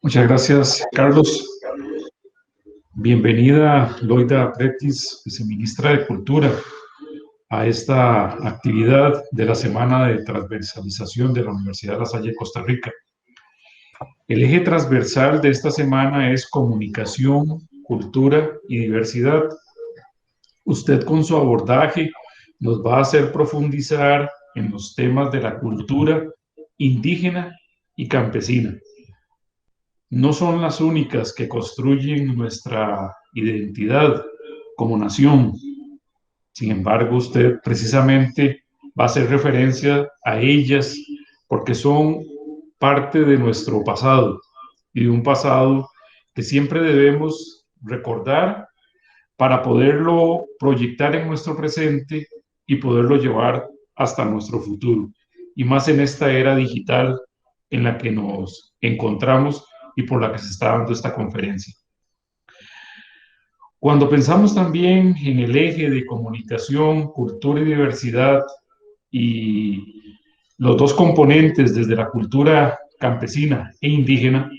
Muchas gracias, Carlos. Bienvenida, Loida Pretis, viceministra de Cultura, a esta actividad de la Semana de Transversalización de la Universidad de La Salle, Costa Rica. El eje transversal de esta semana es comunicación, cultura y diversidad. Usted con su abordaje nos va a hacer profundizar en los temas de la cultura indígena y campesina. No son las únicas que construyen nuestra identidad como nación. Sin embargo, usted precisamente va a hacer referencia a ellas porque son parte de nuestro pasado y de un pasado que siempre debemos recordar para poderlo proyectar en nuestro presente y poderlo llevar hasta nuestro futuro. Y más en esta era digital en la que nos encontramos y por la que se está dando esta conferencia. Cuando pensamos también en el eje de comunicación, cultura y diversidad y los dos componentes desde la cultura campesina e indígena,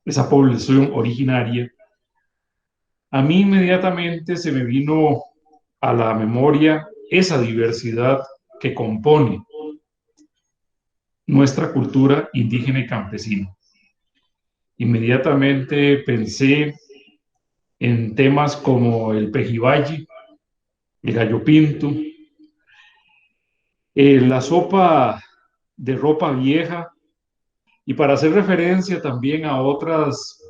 esa población originaria, a mí inmediatamente se me vino a la memoria esa diversidad que compone nuestra cultura indígena y campesina. Inmediatamente pensé en temas como el pejibaye, el gallo pinto, la sopa de ropa vieja, y para hacer referencia también a otros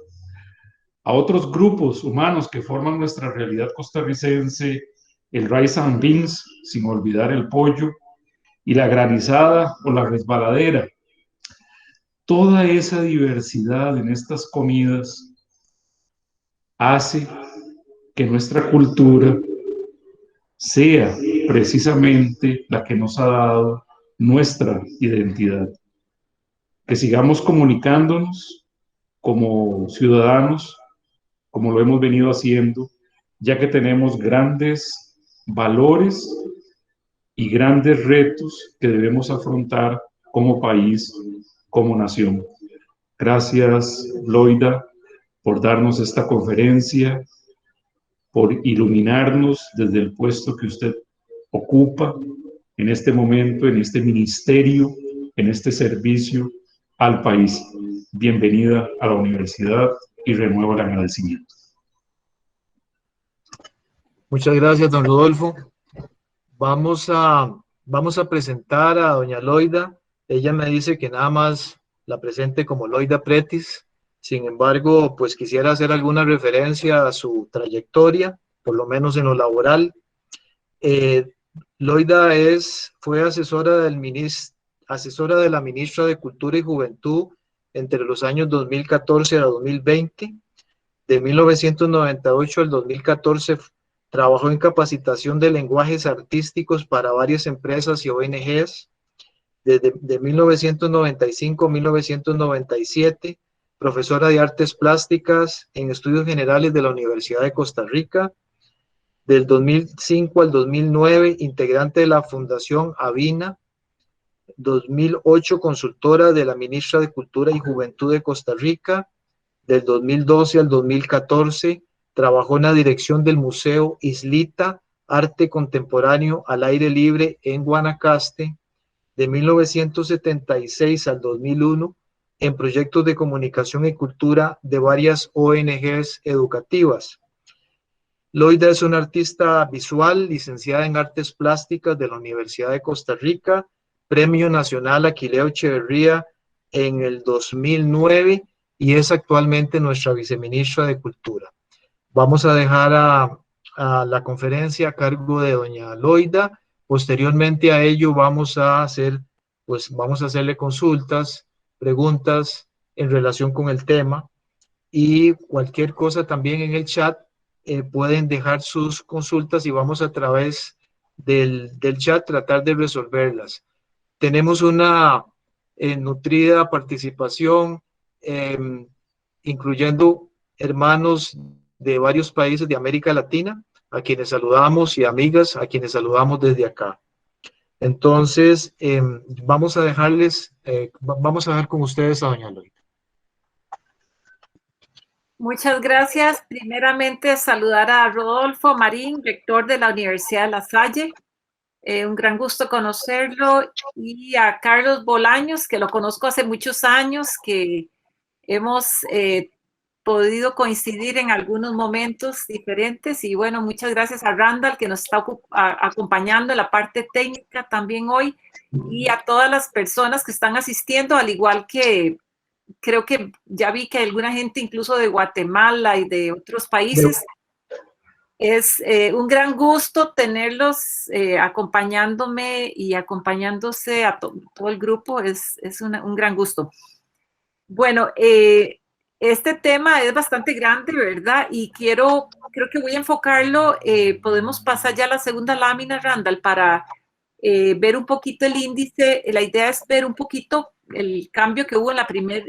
grupos humanos que forman nuestra realidad costarricense, el rice and beans, sin olvidar el pollo, y la granizada o la resbaladera. Toda esa diversidad en estas comidas hace que nuestra cultura sea precisamente la que nos ha dado nuestra identidad. Que sigamos comunicándonos como ciudadanos, como lo hemos venido haciendo, ya que tenemos grandes valores y grandes retos que debemos afrontar como país, como nación. Gracias, Loida, por darnos esta conferencia, por iluminarnos desde el puesto que usted ocupa en este momento, en este ministerio, en este servicio al país. Bienvenida a la universidad y renuevo el agradecimiento. Muchas gracias, don Rodolfo. Vamos a presentar a doña Loida. Ella me dice que nada más la presente como Loida Pretis. Sin embargo, pues quisiera hacer alguna referencia a su trayectoria, por lo menos en lo laboral. Loida fue asesora de la ministra de Cultura y Juventud entre los años 2014 a 2020. De 1998 al 2014 trabajó en capacitación de lenguajes artísticos para varias empresas y ONGs. De 1995 a 1997, profesora de artes plásticas en estudios generales de la Universidad de Costa Rica. Del 2005 al 2009, integrante de la Fundación Avina. 2008, consultora de la ministra de Cultura y Juventud de Costa Rica. Del 2012 al 2014, trabajó en la dirección del Museo Islita, Arte Contemporáneo al Aire Libre en Guanacaste. De 1976 al 2001, en proyectos de comunicación y cultura de varias ONGs educativas. Loida es una artista visual, licenciada en Artes Plásticas de la Universidad de Costa Rica, Premio Nacional Aquileo Echeverría en el 2009 y es actualmente nuestra viceministra de Cultura. Vamos a dejar a la conferencia a cargo de doña Loida. Posteriormente a ello vamos a hacerle consultas, preguntas en relación con el tema y cualquier cosa también en el chat. Pueden dejar sus consultas y vamos a través del chat tratar de resolverlas. Tenemos una nutrida participación, incluyendo hermanos de varios países de América Latina, a quienes saludamos, y amigas a quienes saludamos desde acá. Entonces, vamos a dejar con ustedes a doña Loida. Muchas gracias. Primeramente, saludar a Rodolfo Marín, rector de la Universidad de La Salle. Un gran gusto conocerlo. Y a Carlos Bolaños, que lo conozco hace muchos años, que hemos podido coincidir en algunos momentos diferentes. Y bueno, muchas gracias a Randall, que nos está acompañando en la parte técnica también hoy. Y a todas las personas que están asistiendo, al igual que creo que ya vi que alguna gente incluso de Guatemala y de otros países. Es un gran gusto tenerlos acompañándome y acompañándose a todo el grupo. Es un gran gusto. Bueno, este tema es bastante grande, ¿verdad? Y creo que voy a enfocarlo. Podemos pasar ya a la segunda lámina, Randall, para ver un poquito el índice. La idea es ver un poquito el cambio que hubo en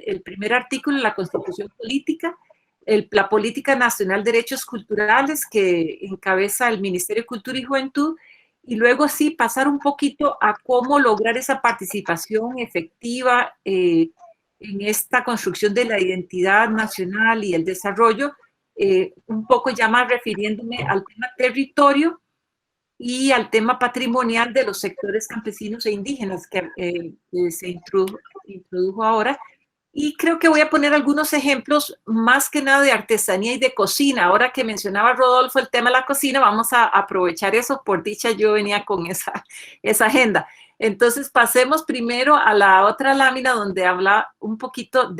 el primer artículo de la Constitución Política, la Política Nacional de Derechos Culturales que encabeza el Ministerio de Cultura y Juventud, y luego sí pasar un poquito a cómo lograr esa participación efectiva en esta construcción de la identidad nacional y el desarrollo, un poco ya más refiriéndome al tema territorio y al tema patrimonial de los sectores campesinos e indígenas que se introdujo ahora. Y creo que voy a poner algunos ejemplos más que nada de artesanía y de cocina. Ahora que mencionaba Rodolfo el tema de la cocina, vamos a aprovechar eso. Por dicha, yo venía con esa agenda. Entonces, pasemos primero a la otra lámina donde habla un poquito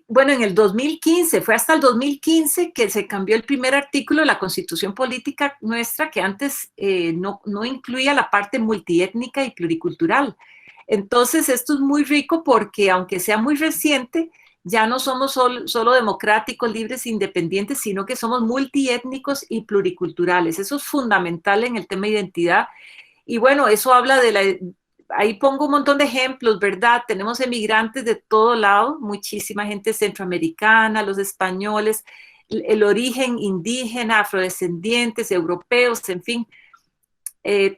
bueno, en el 2015, fue hasta el 2015 que se cambió el primer artículo de la Constitución Política nuestra, que antes no incluía la parte multiétnica y pluricultural. Entonces, esto es muy rico porque, aunque sea muy reciente, ya no somos solo democráticos, libres e independientes, sino que somos multiétnicos y pluriculturales. Eso es fundamental en el tema de identidad. Y bueno, eso habla ahí pongo un montón de ejemplos, ¿verdad? Tenemos emigrantes de todo lado, muchísima gente centroamericana, los españoles, el origen indígena, afrodescendientes, europeos, en fin.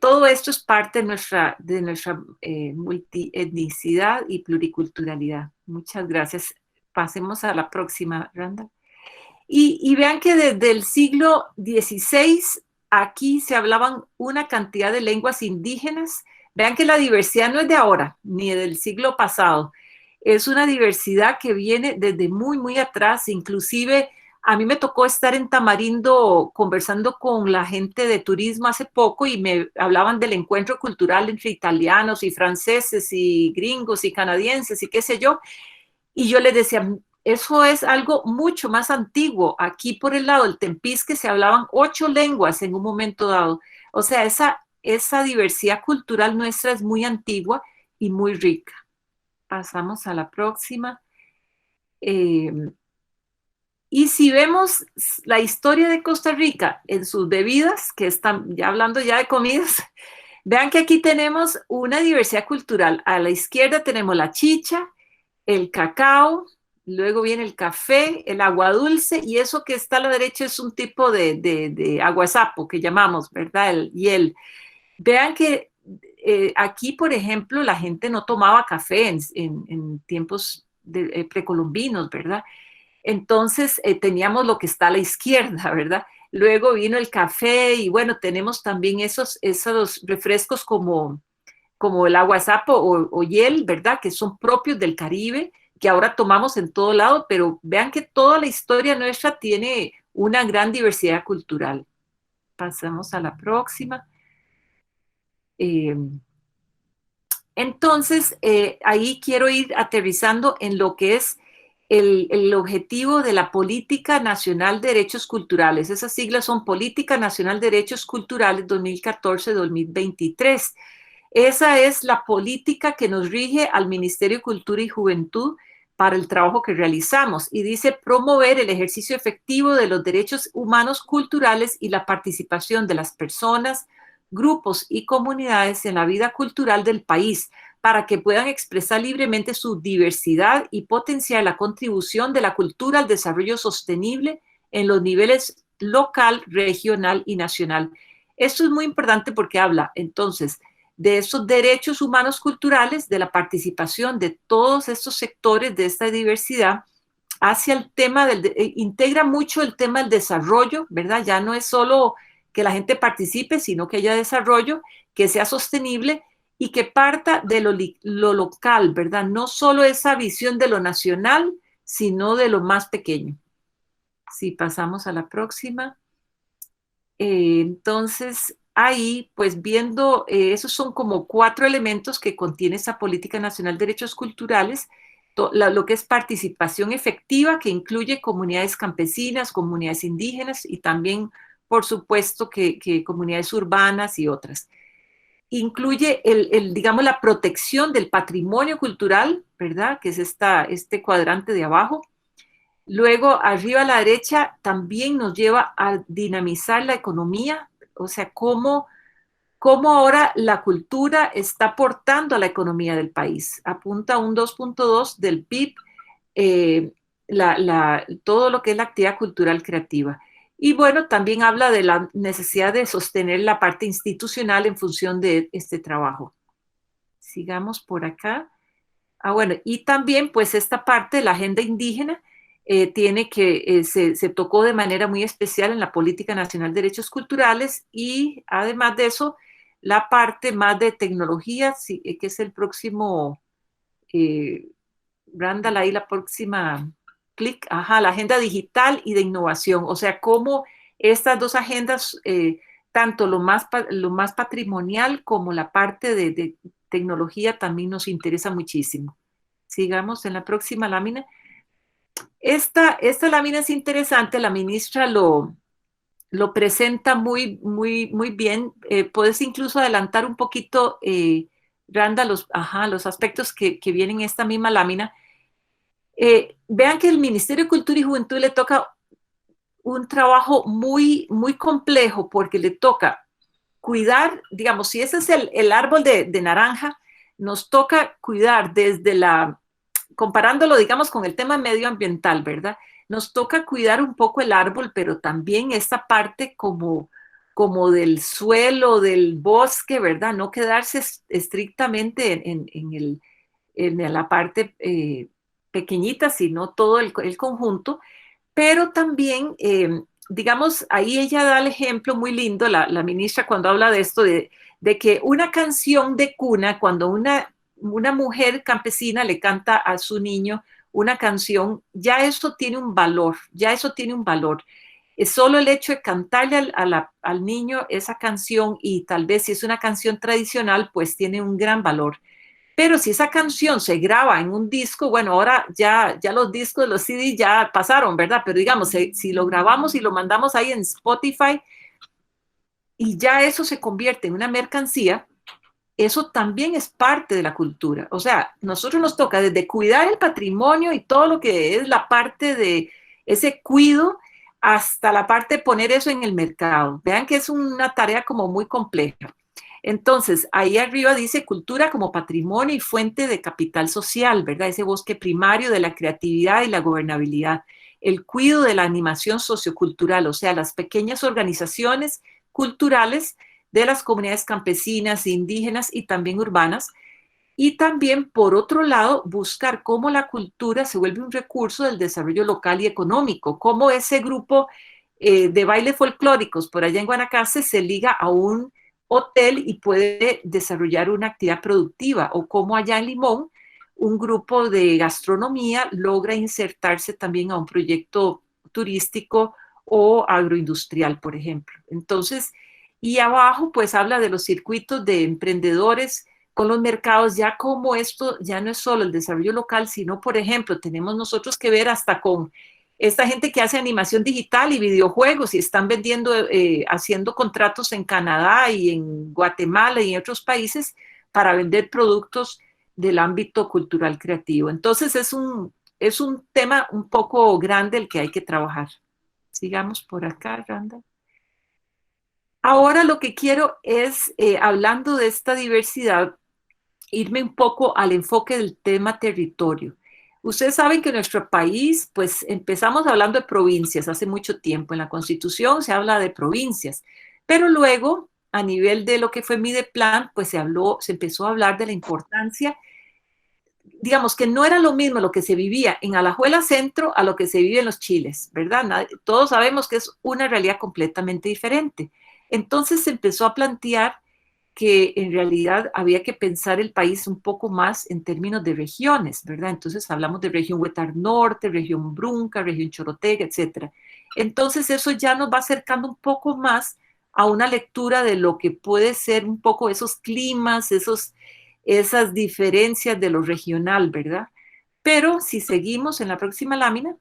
Todo esto es parte de nuestra multietnicidad y pluriculturalidad. Muchas gracias. Pasemos a la próxima, Randa. Y vean que desde el siglo XVI aquí se hablaban una cantidad de lenguas indígenas. Vean que la diversidad no es de ahora, ni del siglo pasado. Es una diversidad que viene desde muy, muy atrás. Inclusive a mí me tocó estar en Tamarindo conversando con la gente de turismo hace poco y me hablaban del encuentro cultural entre italianos y franceses y gringos y canadienses y qué sé yo. Y yo les decía, eso es algo mucho más antiguo. Aquí por el lado del Tempisque se hablaban 8 lenguas en un momento dado. O sea, esa diversidad cultural nuestra es muy antigua y muy rica. Pasamos a la próxima. Y si vemos la historia de Costa Rica en sus bebidas, que están ya hablando ya de comidas, vean que aquí tenemos una diversidad cultural. A la izquierda tenemos la chicha, el cacao, luego viene el café, el agua dulce, y eso que está a la derecha es un tipo de aguasapo que llamamos, ¿verdad? El hiel. Vean que aquí, por ejemplo, la gente no tomaba café en tiempos precolombinos, ¿verdad? Entonces teníamos lo que está a la izquierda, ¿verdad? Luego vino el café y bueno, tenemos también esos refrescos como el aguasapo o hiel, ¿verdad? Que son propios del Caribe, que ahora tomamos en todo lado, pero vean que toda la historia nuestra tiene una gran diversidad cultural. Pasamos a la próxima. Entonces, ahí quiero ir aterrizando en lo que es el objetivo de la Política Nacional de Derechos Culturales. Esas siglas son Política Nacional de Derechos Culturales 2014-2023. Esa es la política que nos rige al Ministerio de Cultura y Juventud para el trabajo que realizamos y dice promover el ejercicio efectivo de los derechos humanos culturales y la participación de las personas, grupos y comunidades en la vida cultural del país para que puedan expresar libremente su diversidad y potenciar la contribución de la cultura al desarrollo sostenible en los niveles local, regional y nacional. Esto es muy importante porque habla entonces de esos derechos humanos culturales, de la participación de todos estos sectores de esta diversidad hacia el tema integra mucho el tema del desarrollo, ¿verdad? Ya no es solo que la gente participe, sino que haya desarrollo, que sea sostenible y que parta de lo local, ¿verdad? No solo esa visión de lo nacional, sino de lo más pequeño. Si pasamos a la próxima. Entonces, ahí, pues viendo, esos son como 4 elementos que contiene esa Política Nacional de Derechos Culturales, lo que es participación efectiva, que incluye comunidades campesinas, comunidades indígenas y también, por supuesto, que comunidades urbanas y otras. Incluye, digamos, la protección del patrimonio cultural, ¿verdad? Que es este cuadrante de abajo. Luego, arriba a la derecha, también nos lleva a dinamizar la economía, o sea, cómo ahora la cultura está aportando a la economía del país. Apunta a un 2.2 del PIB, todo lo que es la actividad cultural creativa. Y bueno, también habla de la necesidad de sostener la parte institucional en función de este trabajo. Sigamos por acá. Bueno, y también pues esta parte de la agenda indígena se tocó de manera muy especial en la Política Nacional de Derechos Culturales y además de eso, la parte más de tecnología, que es el próximo, Randall, ahí la próxima, clic, la agenda digital y de innovación, o sea, cómo estas dos agendas, tanto lo más patrimonial como la parte de tecnología también nos interesa muchísimo. Sigamos en la próxima lámina. Esta lámina es interesante, la ministra lo presenta muy, muy, muy bien. Puedes incluso adelantar un poquito, Randa, los aspectos que vienen en esta misma lámina. Vean que el Ministerio de Cultura y Juventud le toca un trabajo muy, muy complejo porque le toca cuidar, digamos, si ese es el árbol de naranja, nos toca cuidar desde comparándolo, digamos, con el tema medioambiental, ¿verdad? Nos toca cuidar un poco el árbol, pero también esta parte como del suelo, del bosque, ¿verdad? No quedarse estrictamente en la parte pequeñita, sino todo el conjunto, pero también, digamos, ahí ella da el ejemplo muy lindo, la ministra, cuando habla de esto, de que una canción de cuna, cuando una mujer campesina le canta a su niño una canción, ya eso tiene un valor, Es solo el hecho de cantarle al niño esa canción, y tal vez si es una canción tradicional, pues tiene un gran valor. Pero si esa canción se graba en un disco, bueno, ahora ya los discos, los CD ya pasaron, ¿verdad? Pero digamos, si lo grabamos y lo mandamos ahí en Spotify y ya eso se convierte en una mercancía, eso también es parte de la cultura. O sea, nosotros nos toca desde cuidar el patrimonio y todo lo que es la parte de ese cuido hasta la parte de poner eso en el mercado. Vean que es una tarea como muy compleja. Entonces, ahí arriba dice cultura como patrimonio y fuente de capital social, ¿verdad? Ese bosque primario de la creatividad y la gobernabilidad. El cuidado de la animación sociocultural, o sea, las pequeñas organizaciones culturales de las comunidades campesinas, indígenas y también urbanas. Y también, por otro lado, buscar cómo la cultura se vuelve un recurso del desarrollo local y económico, cómo ese grupo de bailes folclóricos por allá en Guanacaste se liga a un hotel y puede desarrollar una actividad productiva, o como allá en Limón un grupo de gastronomía logra insertarse también a un proyecto turístico o agroindustrial, por ejemplo. Entonces, y abajo pues habla de los circuitos de emprendedores con los mercados, ya como esto ya no es solo el desarrollo local, sino, por ejemplo, tenemos nosotros que ver hasta con esta gente que hace animación digital y videojuegos y están vendiendo, haciendo contratos en Canadá y en Guatemala y en otros países para vender productos del ámbito cultural creativo. Entonces es un tema un poco grande el que hay que trabajar. Sigamos por acá, Randa. Ahora lo que quiero es, hablando de esta diversidad, irme un poco al enfoque del tema territorio. Ustedes saben que en nuestro país, pues empezamos hablando de provincias hace mucho tiempo. En la Constitución se habla de provincias, pero luego, a nivel de lo que fue Mideplan, pues se empezó a hablar de la importancia digamos que no era lo mismo lo que se vivía en Alajuela Centro a lo que se vive en los Chiles, ¿verdad? Todos sabemos que es una realidad completamente diferente. Entonces se empezó a plantear que en realidad había que pensar el país un poco más en términos de regiones, ¿verdad? Entonces hablamos de región Huetar Norte, región Brunca, región Chorotega, etcétera. Entonces eso ya nos va acercando un poco más a una lectura de lo que puede ser un poco esos climas, esas diferencias de lo regional, ¿verdad? Pero si seguimos en la próxima lámina,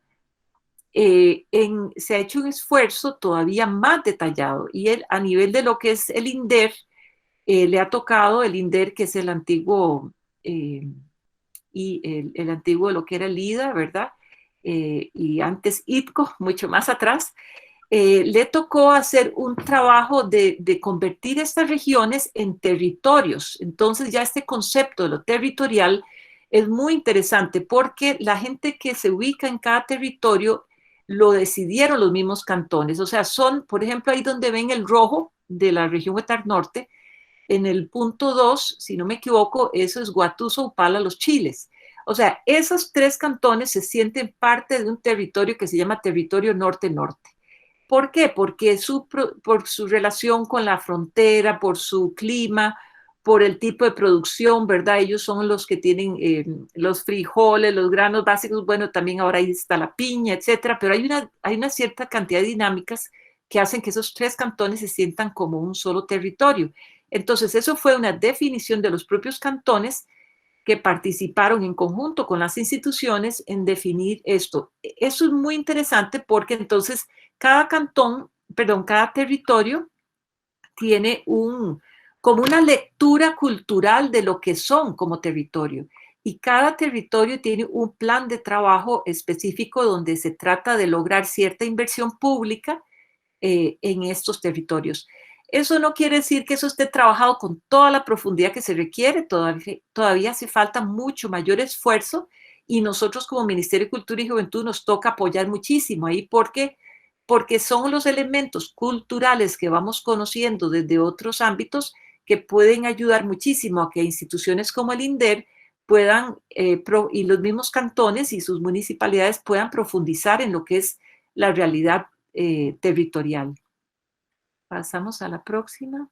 se ha hecho un esfuerzo todavía más detallado y a nivel de lo que es el INDER, le ha tocado el INDER, que es el antiguo, y el antiguo de lo que era el IDA, ¿verdad? Y antes ITCO, mucho más atrás, le tocó hacer un trabajo de convertir estas regiones en territorios. Entonces ya este concepto de lo territorial es muy interesante porque la gente que se ubica en cada territorio lo decidieron los mismos cantones. O sea, son, por ejemplo, ahí donde ven el rojo de la región Huetar Norte, en el punto 2, si no me equivoco, eso es Guatuso, Upala, Los Chiles. O sea, esos tres cantones se sienten parte de un territorio que se llama territorio norte-norte. ¿Por qué? Porque por su relación con la frontera, por su clima, por el tipo de producción, ¿verdad? Ellos son los que tienen los frijoles, los granos básicos, bueno, también ahora ahí está la piña, etcétera, pero hay una cierta cantidad de dinámicas que hacen que esos tres cantones se sientan como un solo territorio. Entonces, eso fue una definición de los propios cantones que participaron en conjunto con las instituciones en definir esto. Eso es muy interesante porque entonces cada cantón, perdón, cada territorio tiene como una lectura cultural de lo que son como territorio. Y cada territorio tiene un plan de trabajo específico donde se trata de lograr cierta inversión pública en estos territorios. Eso no quiere decir que eso esté trabajado con toda la profundidad que se requiere, todavía hace falta mucho mayor esfuerzo y nosotros como Ministerio de Cultura y Juventud nos toca apoyar muchísimo ahí porque son los elementos culturales que vamos conociendo desde otros ámbitos que pueden ayudar muchísimo a que instituciones como el INDER puedan, y los mismos cantones y sus municipalidades puedan profundizar en lo que es la realidad territorial. Pasamos a la próxima.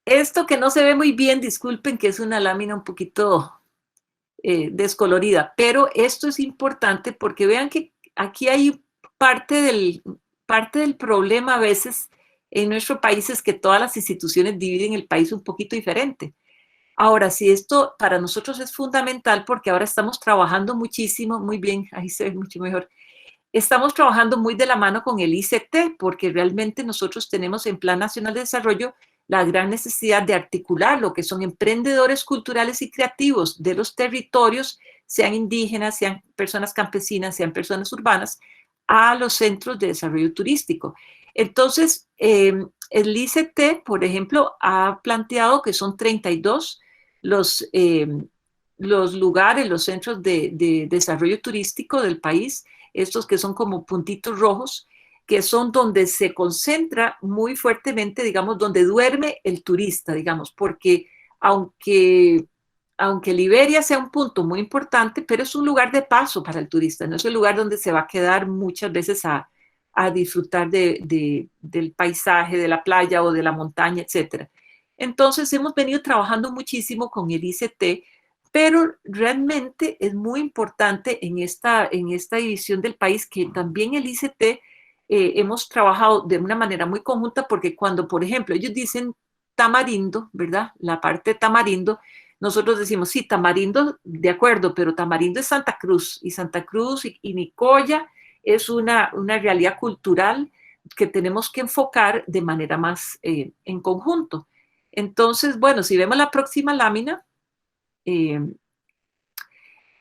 Esto que no se ve muy bien, disculpen que es una lámina un poquito descolorida, pero esto es importante porque vean que aquí hay parte del problema a veces en nuestro país es que todas las instituciones dividen el país un poquito diferente. Ahora, si esto para nosotros es fundamental porque ahora estamos trabajando muchísimo, muy bien, ahí se ve mucho mejor. Estamos trabajando muy de la mano con el ICT porque realmente nosotros tenemos en Plan Nacional de Desarrollo la gran necesidad de articular lo que son emprendedores culturales y creativos de los territorios, sean indígenas, sean personas campesinas, sean personas urbanas, a los centros de desarrollo turístico. Entonces, el ICT, por ejemplo, ha planteado que son 32 los lugares, los centros de desarrollo turístico del país, estos que son como puntitos rojos, que son donde se concentra muy fuertemente, digamos, donde duerme el turista, digamos, porque aunque Liberia sea un punto muy importante, pero es un lugar de paso para el turista, no es el lugar donde se va a quedar muchas veces a disfrutar del paisaje, de la playa o de la montaña, etc. Entonces hemos venido trabajando muchísimo con el ICT, pero realmente es muy importante en esta división del país que también el ICT hemos trabajado de una manera muy conjunta porque cuando, por ejemplo, ellos dicen Tamarindo, ¿verdad? La parte de Tamarindo, nosotros decimos, sí, Tamarindo, de acuerdo, pero Tamarindo es Santa Cruz y Santa Cruz y Nicoya es una realidad cultural que tenemos que enfocar de manera más en conjunto. Entonces, bueno, si vemos la próxima lámina,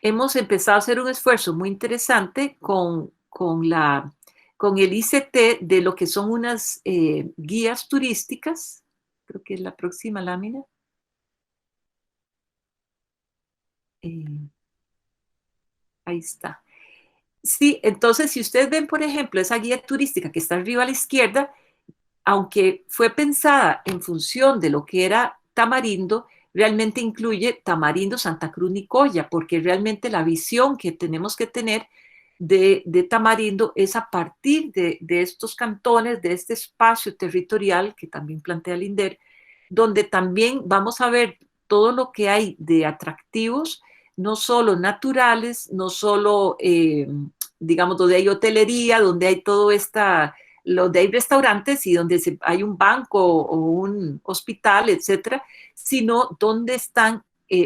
hemos empezado a hacer un esfuerzo muy interesante con el ICT de lo que son unas guías turísticas. Creo que es la próxima lámina. Ahí está. Sí, entonces si ustedes ven, por ejemplo, esa guía turística que está arriba a la izquierda, aunque fue pensada en función de lo que era tamarindo realmente incluye Tamarindo, Santa Cruz, Nicoya, porque realmente la visión que tenemos que tener de Tamarindo es a partir de estos cantones, de este espacio territorial que también plantea Linder, donde también vamos a ver todo lo que hay de atractivos, no solo naturales, no solo, digamos, donde hay hotelería, donde hay todo donde hay restaurantes y donde hay un banco o un hospital, etcétera, sino donde están,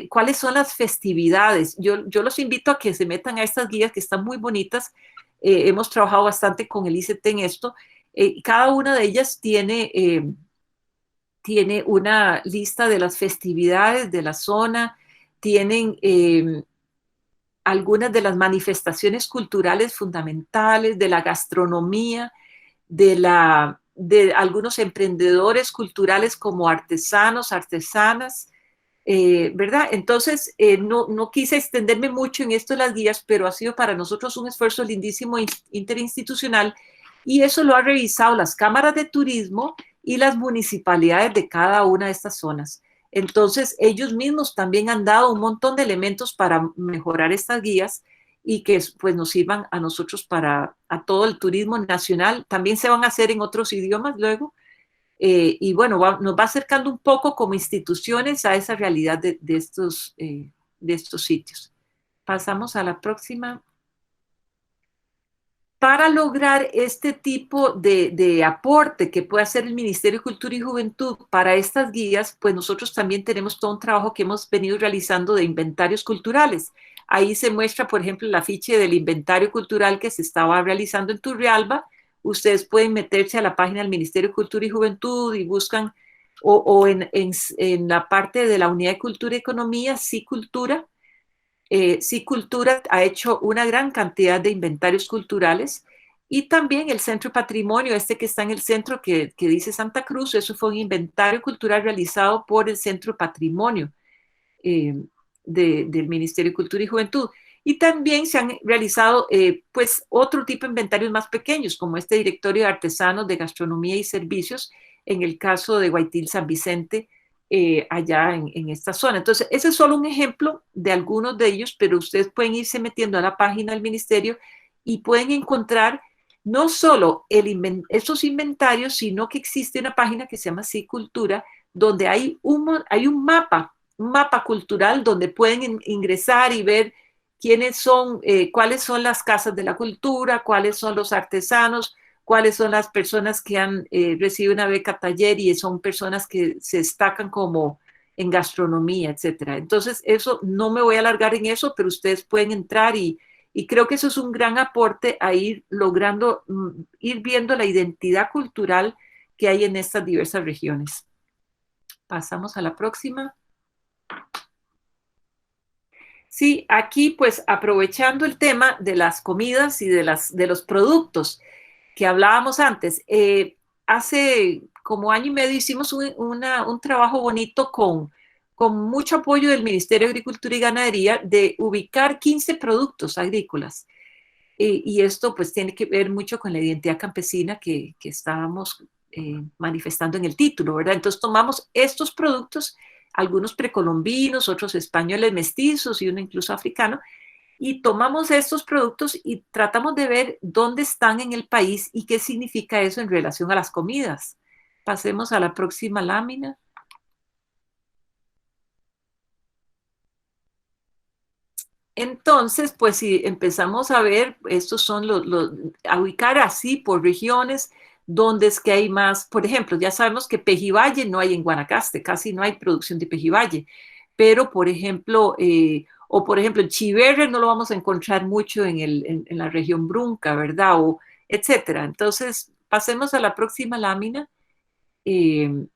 cuáles son las festividades. Yo los invito a que se metan a estas guías que están muy bonitas. Hemos trabajado bastante con el ICT en esto. Cada una de ellas tiene una lista de las festividades de la zona, tienen algunas de las manifestaciones culturales fundamentales, de la gastronomía, de algunos emprendedores culturales como artesanos, artesanas, ¿verdad? Entonces, no quise extenderme mucho en esto de las guías, pero ha sido para nosotros un esfuerzo lindísimo interinstitucional y eso lo han revisado las cámaras de turismo y las municipalidades de cada una de estas zonas. Entonces, ellos mismos también han dado un montón de elementos para mejorar estas guías y que pues nos sirvan a nosotros a todo el turismo nacional. También se van a hacer en otros idiomas luego. Y bueno, nos va acercando un poco como instituciones a esa realidad de estos sitios. Pasamos a la próxima. Para lograr este tipo de aporte que puede hacer el Ministerio de Cultura y Juventud para estas guías, pues nosotros también tenemos todo un trabajo que hemos venido realizando de inventarios culturales. Ahí se muestra, por ejemplo, el afiche del inventario cultural que se estaba realizando en Turrialba. Ustedes pueden meterse a la página del Ministerio de Cultura y Juventud y buscan, o en la parte de la Unidad de Cultura y Economía, Sí Cultura. Sí Cultura ha hecho una gran cantidad de inventarios culturales y también el Centro de Patrimonio, que está en el centro que dice Santa Cruz, eso fue un inventario cultural realizado por el Centro de Patrimonio eh, del Ministerio de Cultura y Juventud. Y también se han realizado pues otro tipo de inventarios más pequeños, como este directorio de artesanos de gastronomía y servicios, en el caso de Guaitil San Vicente, allá en esta zona. Entonces, ese es solo un ejemplo de algunos de ellos, pero ustedes pueden irse metiendo a la página del ministerio y pueden encontrar no solo esos inventarios, sino que existe una página que se llama Sí Cultura, donde hay un mapa cultural donde pueden ingresar y ver cuáles son las casas de la cultura, cuáles son los artesanos, cuáles son las personas que han recibido una beca taller y son personas que se destacan como en gastronomía, etcétera. Entonces, eso no me voy a alargar en eso, pero ustedes pueden entrar y creo que eso es un gran aporte a ir logrando, ir viendo la identidad cultural que hay en estas diversas regiones. Pasamos a la próxima. Sí, aquí pues aprovechando el tema de las comidas y de los productos que hablábamos antes, hace como año y medio hicimos un trabajo bonito con mucho apoyo del Ministerio de Agricultura y Ganadería de ubicar 15 productos agrícolas. Y esto pues tiene que ver mucho con la identidad campesina que estábamos manifestando en el título, ¿verdad? Entonces tomamos estos productos, algunos precolombinos, otros españoles mestizos y uno incluso africano, y tomamos estos productos y tratamos de ver dónde están en el país y qué significa eso en relación a las comidas. Pasemos a la próxima lámina. Entonces, pues si empezamos a ver, estos son a ubicar así por regiones, donde es que hay más, por ejemplo, ya sabemos que pejibaye no hay en Guanacaste, casi no hay producción de pejibaye, pero por ejemplo, o por ejemplo, el chiverre no lo vamos a encontrar mucho en la región Brunca, ¿verdad? O etcétera. Entonces, pasemos a la próxima lámina. Eh,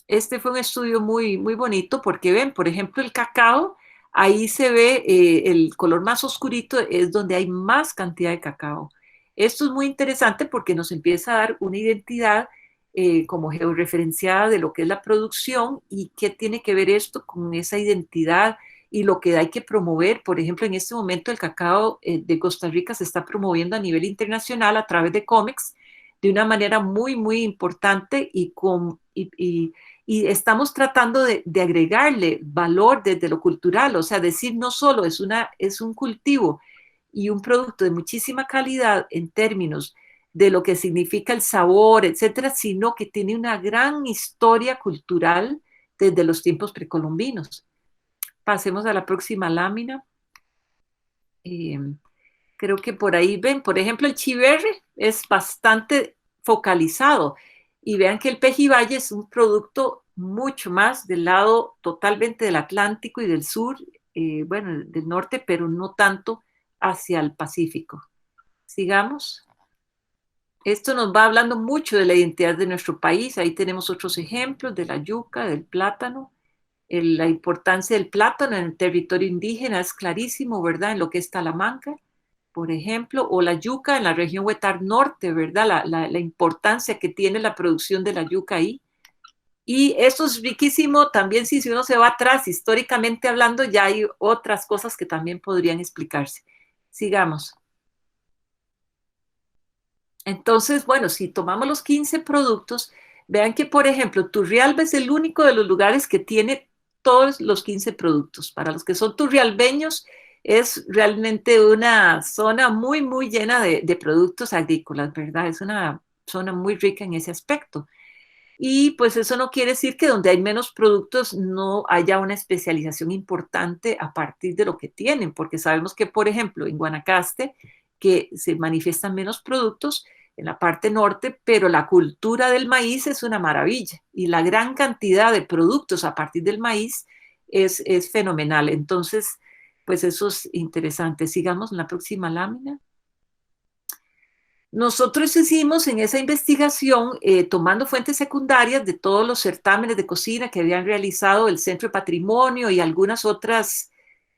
este fue un estudio muy, muy bonito porque ven, por ejemplo, el cacao, ahí se ve el color más oscurito, es donde hay más cantidad de cacao. Esto es muy interesante porque nos empieza a dar una identidad como georreferenciada de lo que es la producción y qué tiene que ver esto con esa identidad y lo que hay que promover. Por ejemplo, en este momento el cacao de Costa Rica se está promoviendo a nivel internacional a través de COMEX de una manera muy, muy importante y estamos tratando de agregarle valor desde lo cultural, o sea, decir no solo es un cultivo y un producto de muchísima calidad en términos de lo que significa el sabor, etcétera, sino que tiene una gran historia cultural desde los tiempos precolombinos. Pasemos a la próxima lámina. Creo que por ahí ven, por ejemplo, el chiverre es bastante focalizado y vean que el pejibaye es un producto mucho más del lado totalmente del Atlántico y del sur, bueno, del norte, pero no tanto hacia el Pacífico. Sigamos. Esto nos va hablando mucho de la identidad de nuestro país. Ahí tenemos otros ejemplos de la yuca, del plátano. La importancia del plátano en el territorio indígena es clarísimo, ¿verdad? En lo que es Talamanca, por ejemplo, o la yuca en la región Huetar Norte, ¿verdad? La importancia que tiene la producción de la yuca ahí. Y esto es riquísimo también si uno se va atrás, históricamente hablando, ya hay otras cosas que también podrían explicarse. Sigamos. Entonces, bueno, si tomamos los 15 productos, vean que, por ejemplo, Turrialba es el único de los lugares que tiene todos los 15 productos. Para los que son turrialbeños, es realmente una zona muy, muy llena de productos agrícolas, ¿verdad? Es una zona muy rica en ese aspecto. Y pues eso no quiere decir que donde hay menos productos no haya una especialización importante a partir de lo que tienen, porque sabemos que, por ejemplo, en Guanacaste, que se manifiestan menos productos en la parte norte, pero la cultura del maíz es una maravilla y la gran cantidad de productos a partir del maíz es fenomenal. Entonces, pues eso es interesante. Sigamos en la próxima lámina. Nosotros hicimos en esa investigación, tomando fuentes secundarias de todos los certámenes de cocina que habían realizado el Centro de Patrimonio y algunas otras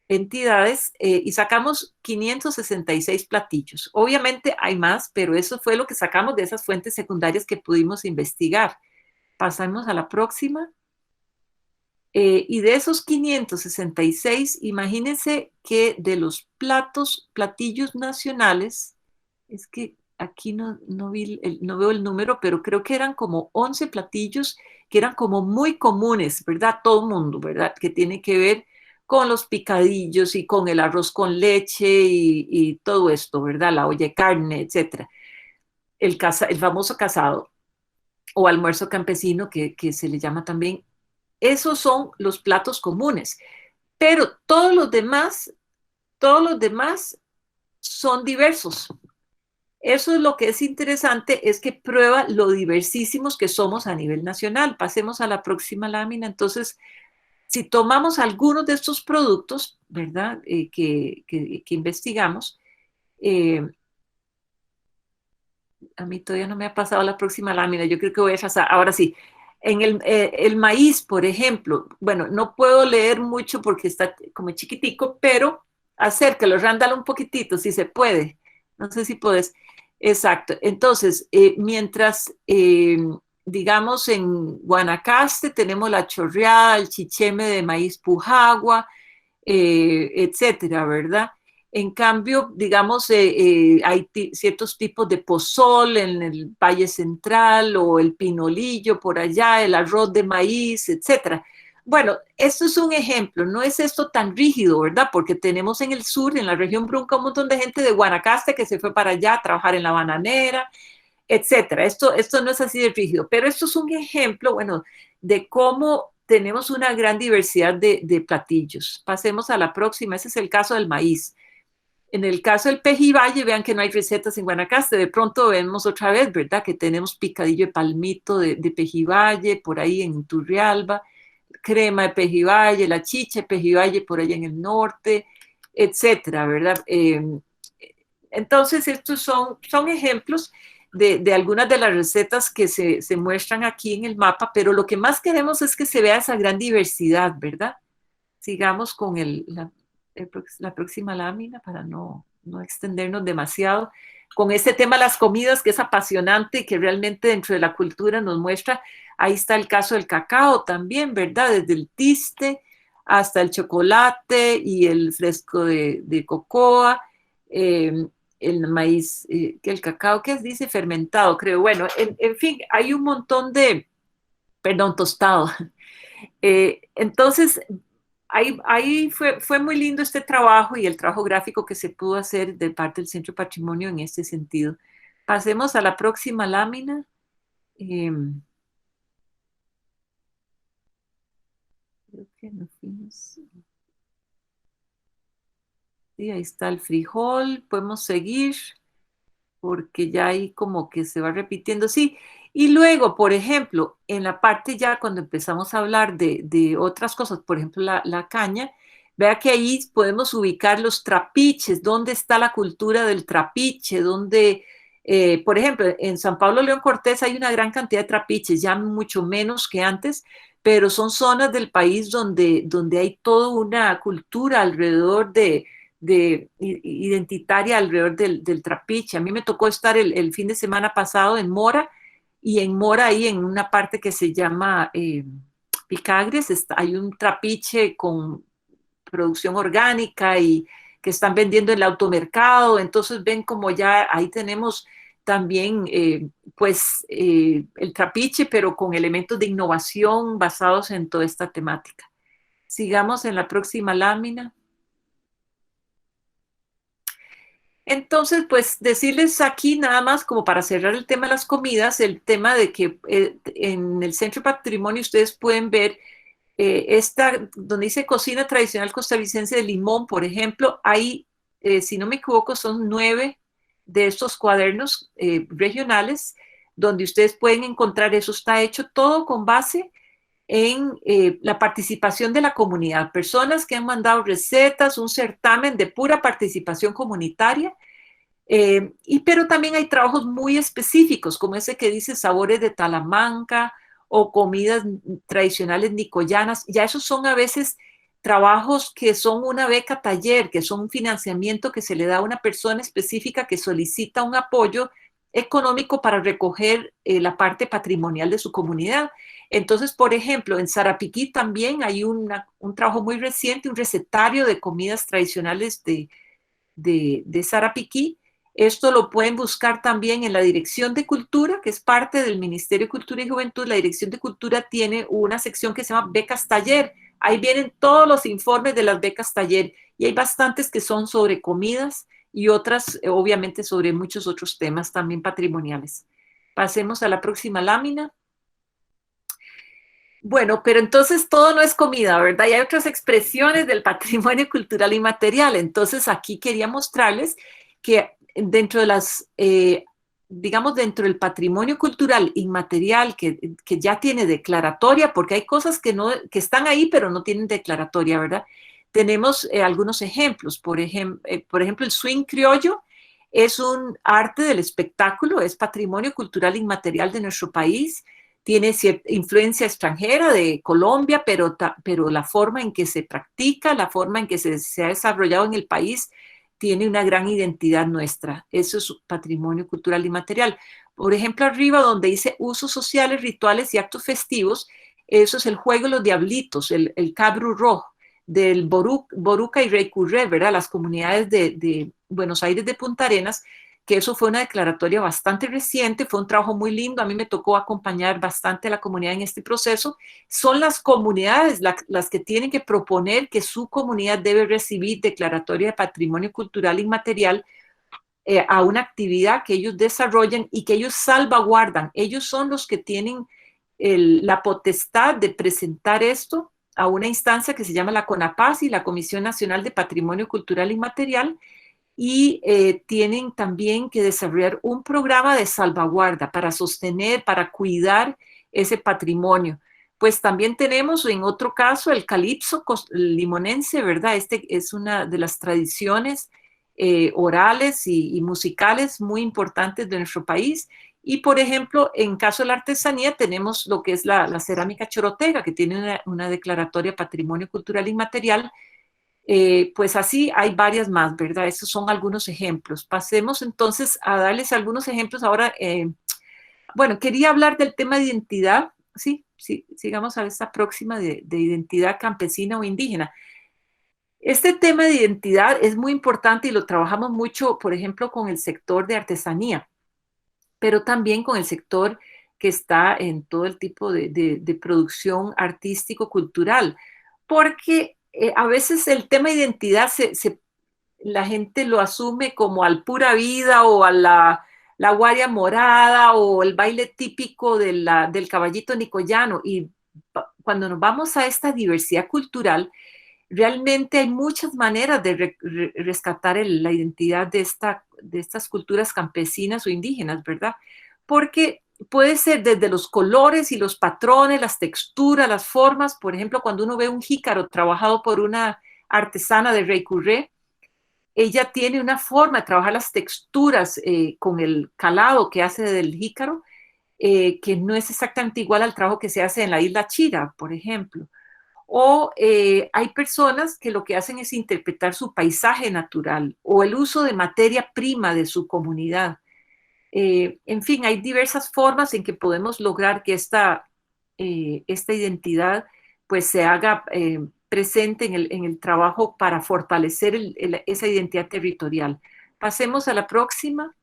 entidades, y sacamos 566 platillos. Obviamente hay más, pero eso fue lo que sacamos de esas fuentes secundarias que pudimos investigar. Pasamos a la próxima. Y de esos 566, imagínense que de los platillos nacionales, es que aquí no veo el número, pero creo que eran como 11 platillos que eran como muy comunes, ¿verdad? Todo el mundo, ¿verdad? Que tiene que ver con los picadillos y con el arroz con leche y todo esto, ¿verdad? La olla de carne, etcétera. El famoso casado o almuerzo campesino que se le llama también. Esos son los platos comunes, pero todos los demás son diversos. Eso es lo que es interesante, es que prueba lo diversísimos que somos a nivel nacional. Pasemos a la próxima lámina. Entonces, si tomamos algunos de estos productos, ¿verdad? Que investigamos, a mí todavía no me ha pasado la próxima lámina, yo creo que voy a pasar, ahora sí. En el maíz, por ejemplo, bueno, no puedo leer mucho porque está como chiquitico, pero acércalo, rándalo un poquitito, si se puede. No sé si puedes. Exacto. Entonces, mientras, digamos, en Guanacaste tenemos la chorreada, el chicheme de maíz pujagua, etcétera, ¿verdad? En cambio, digamos, hay ciertos tipos de pozol en el Valle Central o el pinolillo por allá, el arroz de maíz, etcétera. Bueno, esto es un ejemplo, no es esto tan rígido, ¿verdad? Porque tenemos en el sur, en la región Brunca, un montón de gente de Guanacaste que se fue para allá a trabajar en la bananera, etcétera. Esto no es así de rígido, pero esto es un ejemplo, bueno, de cómo tenemos una gran diversidad de platillos. Pasemos a la próxima, ese es el caso del maíz. En el caso del pejibaye, vean que no hay recetas en Guanacaste. De pronto vemos otra vez, ¿verdad? Que tenemos picadillo de palmito de pejibaye por ahí en Turrialba, crema de pejibaye, la chicha de pejibaye por allá en el norte, etcétera, ¿verdad? Entonces, estos son ejemplos de algunas de las recetas que se muestran aquí en el mapa, pero lo que más queremos es que se vea esa gran diversidad, ¿verdad? Sigamos con la próxima lámina para no extendernos demasiado. Con este tema de las comidas, que es apasionante y que realmente dentro de la cultura nos muestra, ahí está el caso del cacao también, ¿verdad? Desde el tiste hasta el chocolate y el fresco de cocoa, el maíz, que el cacao, ¿qué dice? Fermentado, creo. Bueno, en fin, hay un montón de perdón, tostado. Entonces, ahí fue muy lindo este trabajo y el trabajo gráfico que se pudo hacer de parte del Centro de Patrimonio en este sentido. Pasemos a la próxima lámina. Creo que nos fuimos. Sí, ahí está el frijol. Podemos seguir porque ya ahí como que se va repitiendo. Sí, y luego, por ejemplo, en la parte ya cuando empezamos a hablar de otras cosas, por ejemplo, la caña, vea que ahí podemos ubicar los trapiches, dónde está la cultura del trapiche, dónde, por ejemplo, en San Pablo León Cortés hay una gran cantidad de trapiches, ya mucho menos que antes, pero son zonas del país donde hay toda una cultura alrededor de identitaria alrededor del trapiche. A mí me tocó estar el fin de semana pasado en Mora, y en Mora, ahí en una parte que se llama Picagres, hay un trapiche con producción orgánica y que están vendiendo en el automercado. Entonces ven como ya ahí tenemos también el trapiche, pero con elementos de innovación basados en toda esta temática. Sigamos en la próxima lámina. Entonces, pues decirles aquí nada más como para cerrar el tema de las comidas, el tema de que en el Centro de Patrimonio ustedes pueden ver esta, donde dice cocina tradicional costarricense de Limón, por ejemplo, hay, si no me equivoco, son 9 de estos cuadernos regionales donde ustedes pueden encontrar eso. Está hecho todo con base en la participación de la comunidad, personas que han mandado recetas, un certamen de pura participación comunitaria, pero también hay trabajos muy específicos, como ese que dice sabores de Talamanca o comidas tradicionales nicoyanas. Ya esos son a veces trabajos que son una beca taller, que son un financiamiento que se le da a una persona específica que solicita un apoyo económico para recoger la parte patrimonial de su comunidad. Entonces, por ejemplo, en Sarapiquí también hay un trabajo muy reciente, un recetario de comidas tradicionales de Sarapiquí. Esto lo pueden buscar también en la Dirección de Cultura, que es parte del Ministerio de Cultura y Juventud. La Dirección de Cultura tiene una sección que se llama Becas Taller. Ahí vienen todos los informes de las becas taller y hay bastantes que son sobre comidas y otras, obviamente, sobre muchos otros temas también patrimoniales. Pasemos a la próxima lámina. Bueno, pero entonces todo no es comida, ¿verdad? Y hay otras expresiones del patrimonio cultural inmaterial. Entonces aquí quería mostrarles que dentro de las, digamos, dentro del patrimonio cultural inmaterial que ya tiene declaratoria, porque hay cosas que están ahí pero no tienen declaratoria, ¿verdad? Tenemos algunos ejemplos. Por ejemplo, el swing criollo es un arte del espectáculo, es patrimonio cultural inmaterial de nuestro país. Tiene cierta influencia extranjera de Colombia, pero la forma en que se practica, la forma en que se ha desarrollado en el país, tiene una gran identidad nuestra. Eso es patrimonio cultural inmaterial. Por ejemplo, arriba donde dice usos sociales, rituales y actos festivos, eso es el juego de los diablitos, el cabru rojo, del Boruca y Reycurré, ¿verdad? Las comunidades de Buenos Aires de Punta Arenas, que eso fue una declaratoria bastante reciente, fue un trabajo muy lindo, a mí me tocó acompañar bastante a la comunidad en este proceso. Son las comunidades las que tienen que proponer que su comunidad debe recibir declaratoria de patrimonio cultural inmaterial a una actividad que ellos desarrollan y que ellos salvaguardan. Ellos son los que tienen la potestad de presentar esto a una instancia que se llama la CONAPACI, la Comisión Nacional de Patrimonio Cultural Inmaterial, y tienen también que desarrollar un programa de salvaguarda para sostener, para cuidar ese patrimonio. Pues también tenemos en otro caso el calipso limonense, ¿verdad? Este es una de las tradiciones orales y musicales muy importantes de nuestro país. Y, por ejemplo, en caso de la artesanía tenemos lo que es la cerámica chorotega, que tiene una declaratoria Patrimonio Cultural Inmaterial. Pues así hay varias más, ¿verdad? Esos son algunos ejemplos. Pasemos entonces a darles algunos ejemplos. Ahora, bueno, quería hablar del tema de identidad. Sí, sigamos a esta próxima de identidad campesina o indígena. Este tema de identidad es muy importante y lo trabajamos mucho, por ejemplo, con el sector de artesanía, pero también con el sector que está en todo el tipo de producción artístico-cultural, porque a veces el tema de identidad la gente lo asume como al pura vida o a la guardia morada o el baile típico del caballito nicoyano. Y cuando nos vamos a esta diversidad cultural, realmente hay muchas maneras de rescatar la identidad de estas culturas campesinas o indígenas, ¿verdad? Porque puede ser desde los colores y los patrones, las texturas, las formas. Por ejemplo, cuando uno ve un jícaro trabajado por una artesana de Reycurré, ella tiene una forma de trabajar las texturas con el calado que hace del jícaro, que no es exactamente igual al trabajo que se hace en la isla Chira, por ejemplo. O hay personas que lo que hacen es interpretar su paisaje natural o el uso de materia prima de su comunidad. En fin, hay diversas formas en que podemos lograr que esta identidad pues se haga presente en el trabajo para fortalecer esa identidad territorial. Pasemos a la próxima.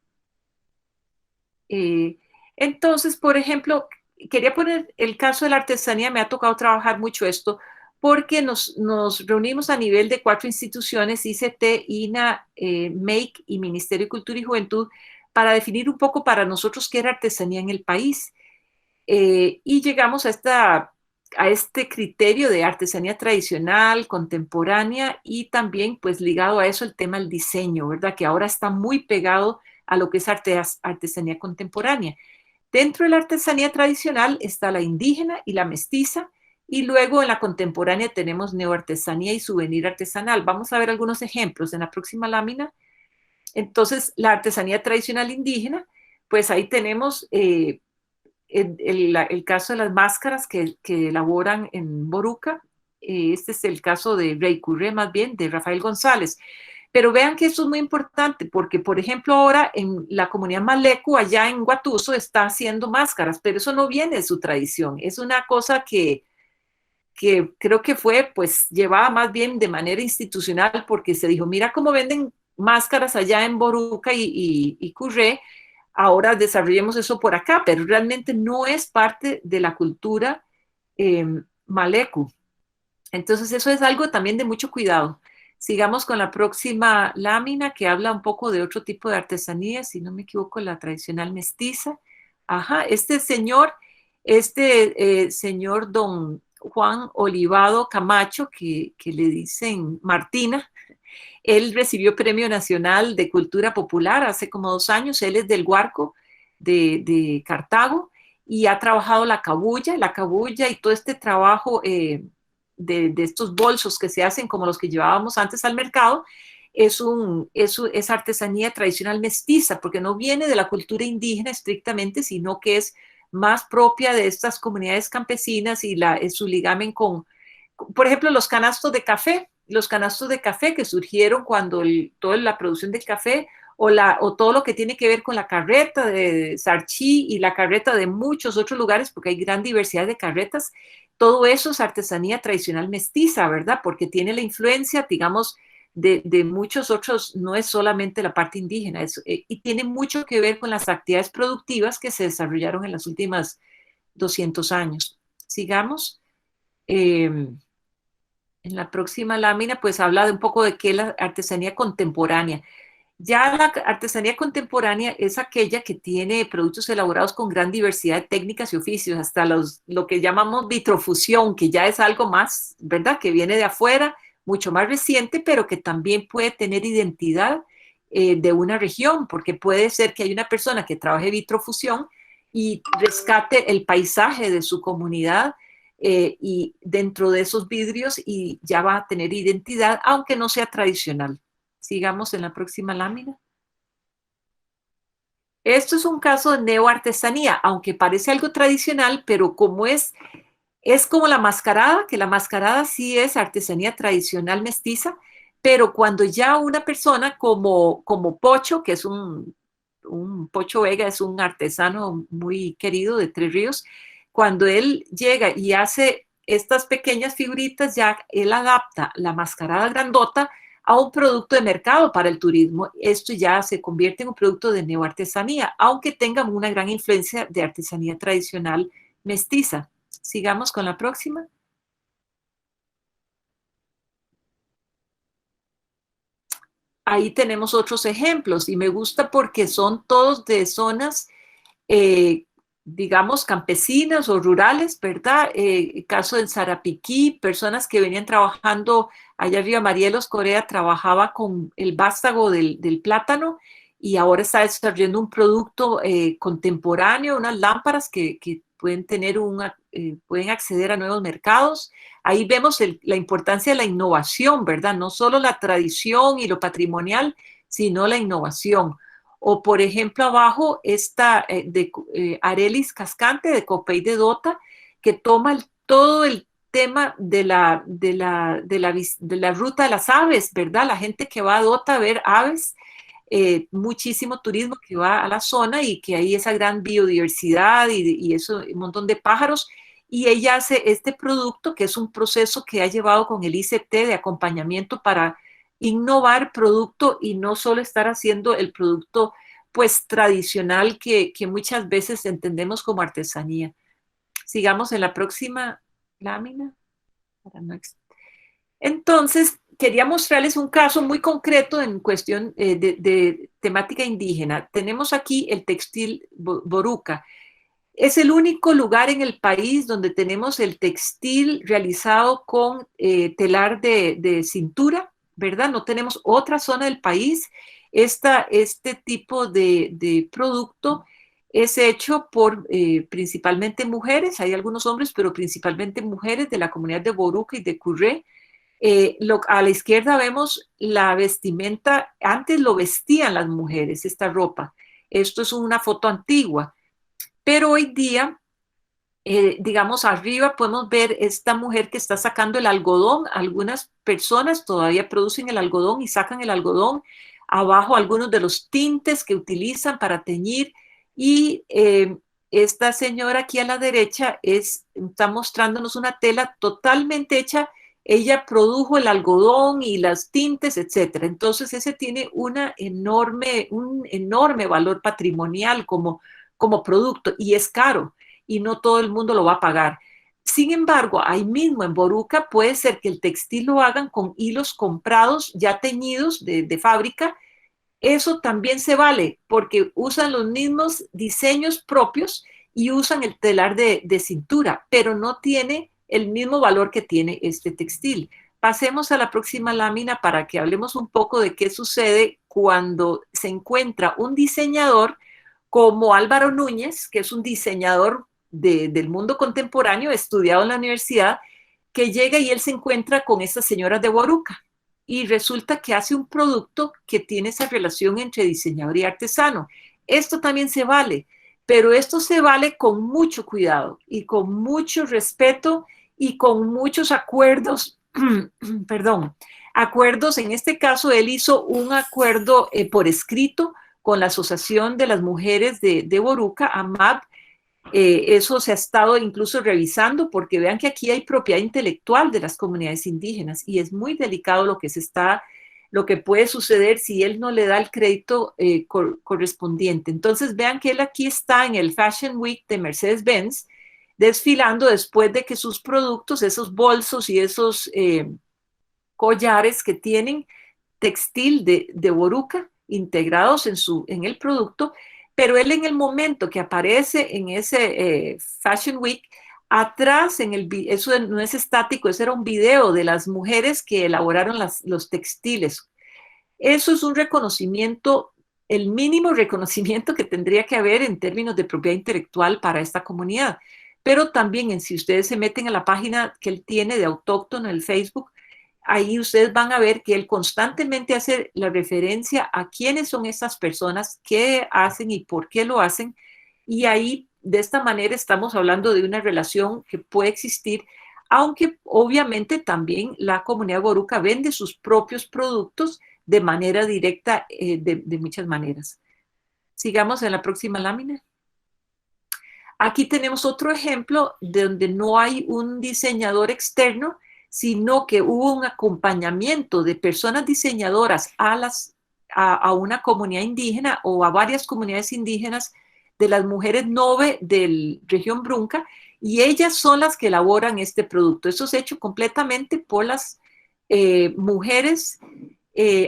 Entonces, por ejemplo, quería poner el caso de la artesanía. Me ha tocado trabajar mucho esto porque nos reunimos a nivel de 4 instituciones, ICT, INA, MEIC y Ministerio de Cultura y Juventud, para definir un poco para nosotros qué era artesanía en el país. Y llegamos a este criterio de artesanía tradicional, contemporánea y también pues ligado a eso el tema del diseño, ¿verdad? Que ahora está muy pegado a lo que es artesanía contemporánea. Dentro de la artesanía tradicional está la indígena y la mestiza, y luego en la contemporánea tenemos neoartesanía y souvenir artesanal. Vamos a ver algunos ejemplos en la próxima lámina. Entonces, la artesanía tradicional indígena, pues ahí tenemos el caso de las máscaras que elaboran en Boruca. Este es el caso de Reycurré, más bien, de Rafael González. Pero vean que esto es muy importante porque, por ejemplo, ahora en la comunidad Maleco, allá en Guatuso, está haciendo máscaras, pero eso no viene de su tradición. Es una cosa que creo que fue pues llevada más bien de manera institucional porque se dijo, mira cómo venden máscaras allá en Boruca y Curré, ahora desarrollemos eso por acá, pero realmente no es parte de la cultura Maleco. Entonces eso es algo también de mucho cuidado. Sigamos con la próxima lámina que habla un poco de otro tipo de artesanía, si no me equivoco, la tradicional mestiza. Ajá, este señor don Juan Olivado Camacho, que le dicen Martina, él recibió Premio Nacional de Cultura Popular hace como 2 años. Él es del Guarco de Cartago y ha trabajado la cabuya y todo este trabajo de estos bolsos que se hacen como los que llevábamos antes al mercado. Es artesanía tradicional mestiza porque no viene de la cultura indígena estrictamente, sino que es más propia de estas comunidades campesinas y su ligamen con, por ejemplo, los canastos de café que surgieron cuando toda la producción del café o todo lo que tiene que ver con la carreta de Sarchí y la carreta de muchos otros lugares, porque hay gran diversidad de carretas. Todo eso es artesanía tradicional mestiza, ¿verdad? Porque tiene la influencia, digamos, de muchos otros, no es solamente la parte indígena, y tiene mucho que ver con las actividades productivas que se desarrollaron en las últimas 200 años. Sigamos. En la próxima lámina, pues habla de un poco de qué es la artesanía contemporánea. Ya la artesanía contemporánea es aquella que tiene productos elaborados con gran diversidad de técnicas y oficios, hasta lo que llamamos vitrofusión, que ya es algo más, ¿verdad? Que viene de afuera, mucho más reciente, pero que también puede tener identidad de una región, porque puede ser que hay una persona que trabaje vitrofusión y rescate el paisaje de su comunidad y dentro de esos vidrios y ya va a tener identidad, aunque no sea tradicional. Sigamos en la próxima lámina. Esto es un caso de neoartesanía, aunque parece algo tradicional, pero como es como la mascarada, que la mascarada sí es artesanía tradicional mestiza, pero cuando ya una persona como Pocho, que es un Pocho Vega, es un artesano muy querido de Tres Ríos, cuando él llega y hace estas pequeñas figuritas, ya él adapta la mascarada grandota a un producto de mercado para el turismo. Esto ya se convierte en un producto de neoartesanía, aunque tengan una gran influencia de artesanía tradicional mestiza. Sigamos con la próxima. Ahí tenemos otros ejemplos y me gusta porque son todos de zonas, digamos, campesinas o rurales, ¿verdad? El caso de Sarapiquí, personas que venían trabajando allá arriba. Marielos Corea trabajaba con el vástago del plátano y ahora está desarrollando un producto contemporáneo, unas lámparas que pueden tener pueden acceder a nuevos mercados. Ahí vemos la importancia de la innovación, ¿verdad? No solo la tradición y lo patrimonial, sino la innovación. O, por ejemplo, abajo esta de Arelis Cascante, de Copey de Dota, que toma todo el tema de la ruta de las aves, ¿verdad? La gente que va a Dota a ver aves, muchísimo turismo que va a la zona y que hay esa gran biodiversidad y eso, un montón de pájaros. Y ella hace este producto, que es un proceso que ha llevado con el ICT de acompañamiento para innovar producto y no solo estar haciendo el producto pues tradicional que muchas veces entendemos como artesanía. Sigamos en la próxima lámina. Entonces, quería mostrarles un caso muy concreto en cuestión de temática indígena. Tenemos aquí el textil Boruca. Es el único lugar en el país donde tenemos el textil realizado con telar de cintura, ¿verdad? No tenemos otra zona del país. Este tipo de producto es hecho por principalmente mujeres, hay algunos hombres, pero principalmente mujeres de la comunidad de Boruca y de Curré. A la izquierda vemos la vestimenta, antes lo vestían las mujeres, esta ropa. Esto es una foto antigua, pero hoy día, digamos, arriba podemos ver esta mujer que está sacando el algodón. Algunas personas todavía producen el algodón y sacan el algodón. Abajo algunos de los tintes que utilizan para teñir y esta señora aquí a la derecha está mostrándonos una tela totalmente hecha. Ella produjo el algodón y las tintes, etcétera. Entonces ese tiene un enorme valor patrimonial como producto y es caro y no todo el mundo lo va a pagar. Sin embargo, ahí mismo en Boruca puede ser que el textil lo hagan con hilos comprados ya teñidos de fábrica. Eso también se vale porque usan los mismos diseños propios y usan el telar de cintura, pero no tiene el mismo valor que tiene este textil. Pasemos a la próxima lámina para que hablemos un poco de qué sucede cuando se encuentra un diseñador como Álvaro Núñez, que es un diseñador del mundo contemporáneo, estudiado en la universidad, que llega y él se encuentra con estas señoras de Boruca y resulta que hace un producto que tiene esa relación entre diseñador y artesano. Esto también se vale, pero esto se vale con mucho cuidado y con mucho respeto y con muchos acuerdos, perdón, acuerdos. En este caso, él hizo un acuerdo por escrito con la Asociación de las Mujeres de Boruca, AMAB. Eso se ha estado incluso revisando porque vean que aquí hay propiedad intelectual de las comunidades indígenas y es muy delicado lo que puede suceder si él no le da el crédito correspondiente. Entonces vean que él aquí está en el Fashion Week de Mercedes-Benz desfilando después de que sus productos, esos bolsos y esos collares que tienen textil de Boruca integrados en el producto, pero él en el momento que aparece en ese Fashion Week, atrás, eso no es estático, ese era un video de las mujeres que elaboraron los textiles. Eso es un reconocimiento, el mínimo reconocimiento que tendría que haber en términos de propiedad intelectual para esta comunidad. Pero también, si ustedes se meten a la página que él tiene de Autóctono en el Facebook, ahí ustedes van a ver que él constantemente hace la referencia a quiénes son estas personas, qué hacen y por qué lo hacen. Y ahí, de esta manera, estamos hablando de una relación que puede existir, aunque obviamente también la comunidad Boruca vende sus propios productos de manera directa, de muchas maneras. Sigamos en la próxima lámina. Aquí tenemos otro ejemplo de donde no hay un diseñador externo, sino que hubo un acompañamiento de personas diseñadoras a una comunidad indígena o a varias comunidades indígenas de las mujeres Nove de región Brunca, y ellas son las que elaboran este producto. Eso es hecho completamente por las mujeres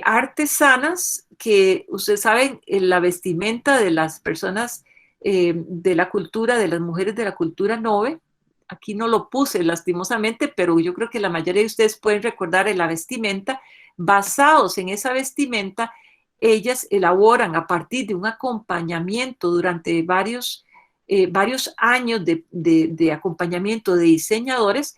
artesanas, que ustedes saben, la vestimenta de las personas de la cultura, de las mujeres de la cultura Nove. Aquí no lo puse lastimosamente, pero yo creo que la mayoría de ustedes pueden recordar en la vestimenta. Basados en esa vestimenta, ellas elaboran a partir de un acompañamiento durante varios años de acompañamiento de diseñadores,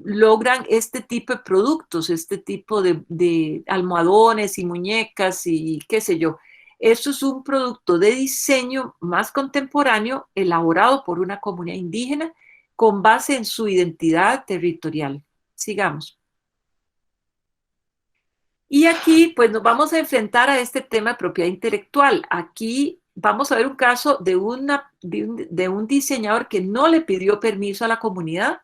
logran este tipo de productos, este tipo de almohadones y muñecas y qué sé yo. Esto es un producto de diseño más contemporáneo elaborado por una comunidad indígena con base en su identidad territorial. Sigamos. Y aquí pues nos vamos a enfrentar a este tema de propiedad intelectual. Aquí vamos a ver un caso de un diseñador que no le pidió permiso a la comunidad,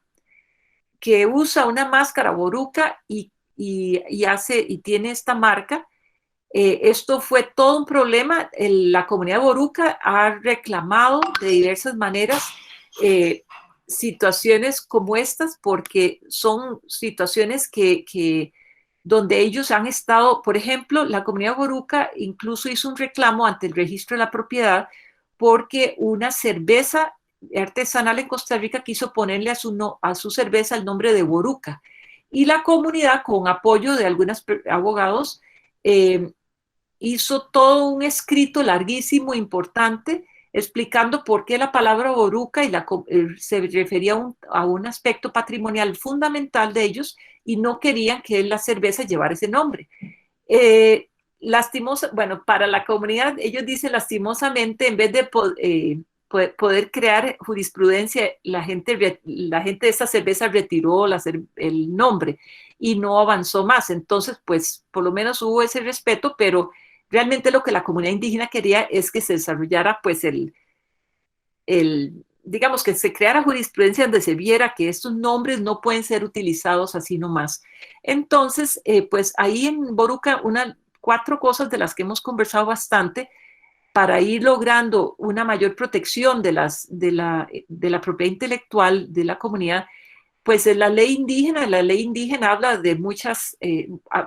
que usa una máscara boruca y tiene esta marca. Esto fue todo un problema. La comunidad boruca ha reclamado de diversas maneras situaciones como estas, porque son situaciones donde ellos han estado. Por ejemplo, la comunidad boruca incluso hizo un reclamo ante el registro de la propiedad porque una cerveza artesanal en Costa Rica quiso ponerle a su cerveza el nombre de boruca, y la comunidad, con apoyo de algunos abogados, hizo todo un escrito larguísimo, importante, explicando por qué la palabra boruca se refería a un aspecto patrimonial fundamental de ellos, y no querían que la cerveza llevara ese nombre. Bueno, para la comunidad, ellos dicen lastimosamente, en vez de poder crear jurisprudencia, la gente de esta cerveza retiró el nombre y no avanzó más. Entonces, pues, por lo menos hubo ese respeto, pero realmente lo que la comunidad indígena quería es que se desarrollara, pues, digamos, que se creara jurisprudencia donde se viera que estos nombres no pueden ser utilizados así nomás. Entonces, pues, ahí en Boruca, 4 cosas de las que hemos conversado bastante para ir logrando una mayor protección de la propiedad intelectual de la comunidad. Pues la ley indígena habla de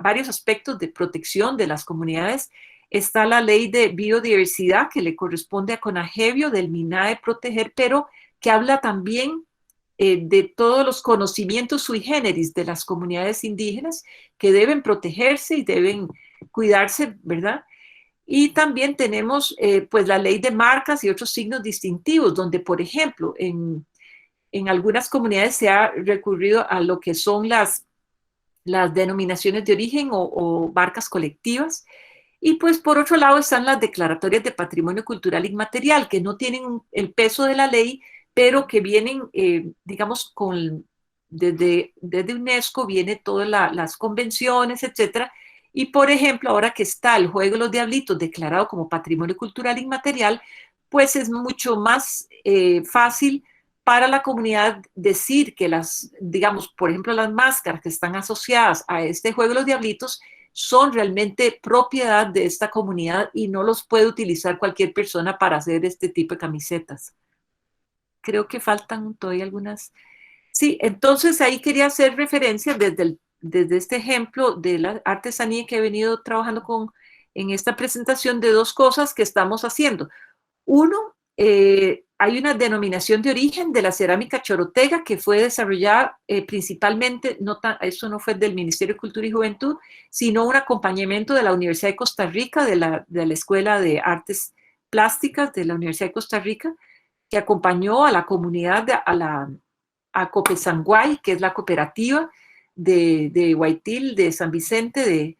varios aspectos de protección de las comunidades. Está la ley de biodiversidad, que le corresponde a CONAGEBIO, del MINAE proteger, pero que habla también de todos los conocimientos sui generis de las comunidades indígenas, que deben protegerse y deben cuidarse, ¿verdad? Y también tenemos pues la ley de marcas y otros signos distintivos, donde, por ejemplo, en algunas comunidades se ha recurrido a lo que son las denominaciones de origen o marcas colectivas. Y pues por otro lado están las declaratorias de patrimonio cultural inmaterial, que no tienen el peso de la ley, pero que vienen, digamos, desde UNESCO, viene todas las convenciones, etcétera. Y por ejemplo, ahora que está el Juego de los Diablitos declarado como patrimonio cultural inmaterial, pues es mucho más fácil para la comunidad decir que digamos, por ejemplo, las máscaras que están asociadas a este Juego de los Diablitos son realmente propiedad de esta comunidad y no los puede utilizar cualquier persona para hacer este tipo de camisetas. Creo que faltan todavía algunas. Sí, entonces ahí quería hacer referencia desde este ejemplo de la artesanía que he venido trabajando en esta presentación, de 2 cosas que estamos haciendo. Uno, hay una denominación de origen de la cerámica chorotega que fue desarrollada principalmente, eso no fue del Ministerio de Cultura y Juventud, sino un acompañamiento de la Universidad de Costa Rica, de la Escuela de Artes Plásticas de la Universidad de Costa Rica, que acompañó a la comunidad, a Copesanguay, que es la cooperativa de Guaitil, de San Vicente,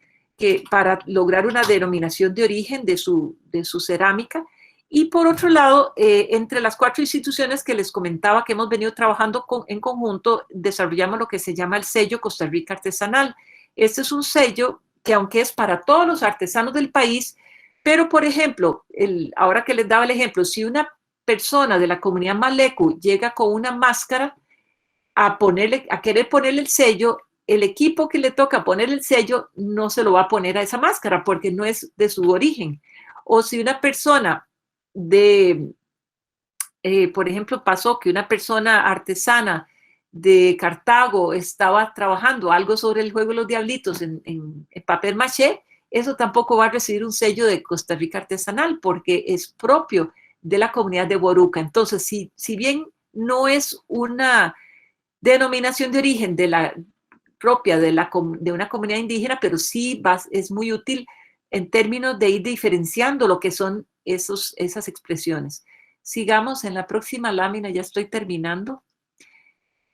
para lograr una denominación de origen de su cerámica. Y por otro lado, entre las 4 instituciones que les comentaba que hemos venido trabajando en conjunto, desarrollamos lo que se llama el sello Costa Rica Artesanal. Este es un sello que, aunque es para todos los artesanos del país, pero por ejemplo, ahora que les daba el ejemplo, si una persona de la comunidad Maleku llega con una máscara, a querer ponerle el sello, el equipo que le toca poner el sello no se lo va a poner a esa máscara porque no es de su origen. O si una persona por ejemplo, pasó que una persona artesana de Cartago estaba trabajando algo sobre el juego de los diablitos en papel maché, eso tampoco va a recibir un sello de Costa Rica artesanal porque es propio de la comunidad de Boruca. Entonces, si bien no es una denominación de origen propia de una comunidad indígena, pero sí es muy útil en términos de ir diferenciando lo que son esas expresiones. Sigamos en la próxima lámina, ya estoy terminando.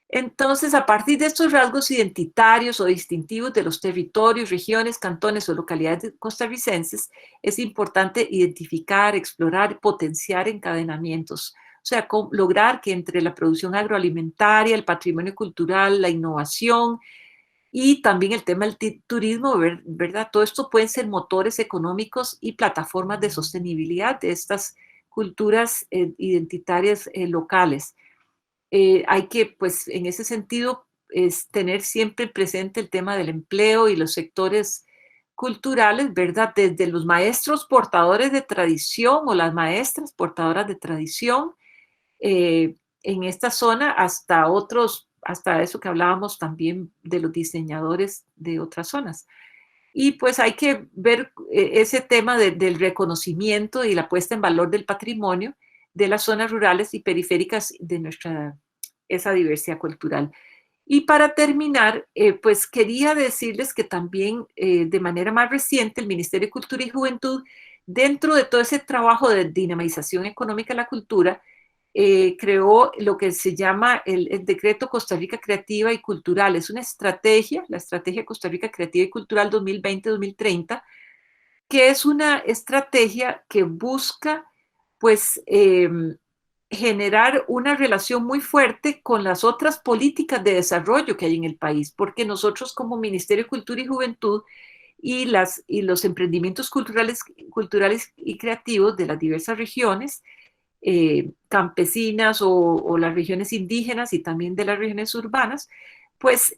Entonces, a partir de estos rasgos identitarios o distintivos de los territorios, regiones, cantones o localidades costarricenses, es importante identificar, explorar, potenciar encadenamientos. O sea, lograr que entre la producción agroalimentaria, el patrimonio cultural, la innovación y también el tema del turismo, ¿verdad? Todo esto pueden ser motores económicos y plataformas de sostenibilidad de estas culturas identitarias locales. Hay que, pues, en ese sentido, tener siempre presente el tema del empleo y los sectores culturales, ¿verdad? Desde los maestros portadores de tradición o las maestras portadoras de tradición en esta zona hasta hasta eso que hablábamos también de los diseñadores de otras zonas. Y pues hay que ver ese tema del reconocimiento y la puesta en valor del patrimonio de las zonas rurales y periféricas de esa diversidad cultural. Y para terminar, pues quería decirles que también de manera más reciente el Ministerio de Cultura y Juventud, dentro de todo ese trabajo de dinamización económica de la cultura, creó lo que se llama el Decreto Costa Rica Creativa y Cultural. Es una estrategia, la Estrategia Costa Rica Creativa y Cultural 2020-2030, que es una estrategia que busca, pues, generar una relación muy fuerte con las otras políticas de desarrollo que hay en el país, porque nosotros como Ministerio de Cultura y Juventud y los emprendimientos culturales y creativos de las diversas regiones, campesinas o las regiones indígenas y también de las regiones urbanas, pues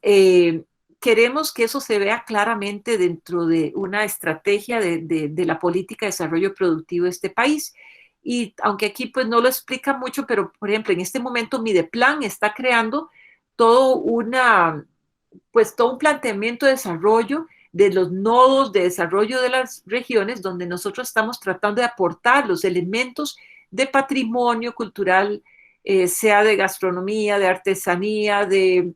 queremos que eso se vea claramente dentro de una estrategia de la política de desarrollo productivo de este país. Y aunque aquí pues no lo explica mucho, pero por ejemplo en este momento Mideplan está creando todo todo un planteamiento de desarrollo de los nodos de desarrollo de las regiones donde nosotros estamos tratando de aportar los elementos de patrimonio cultural, sea de gastronomía, de artesanía, de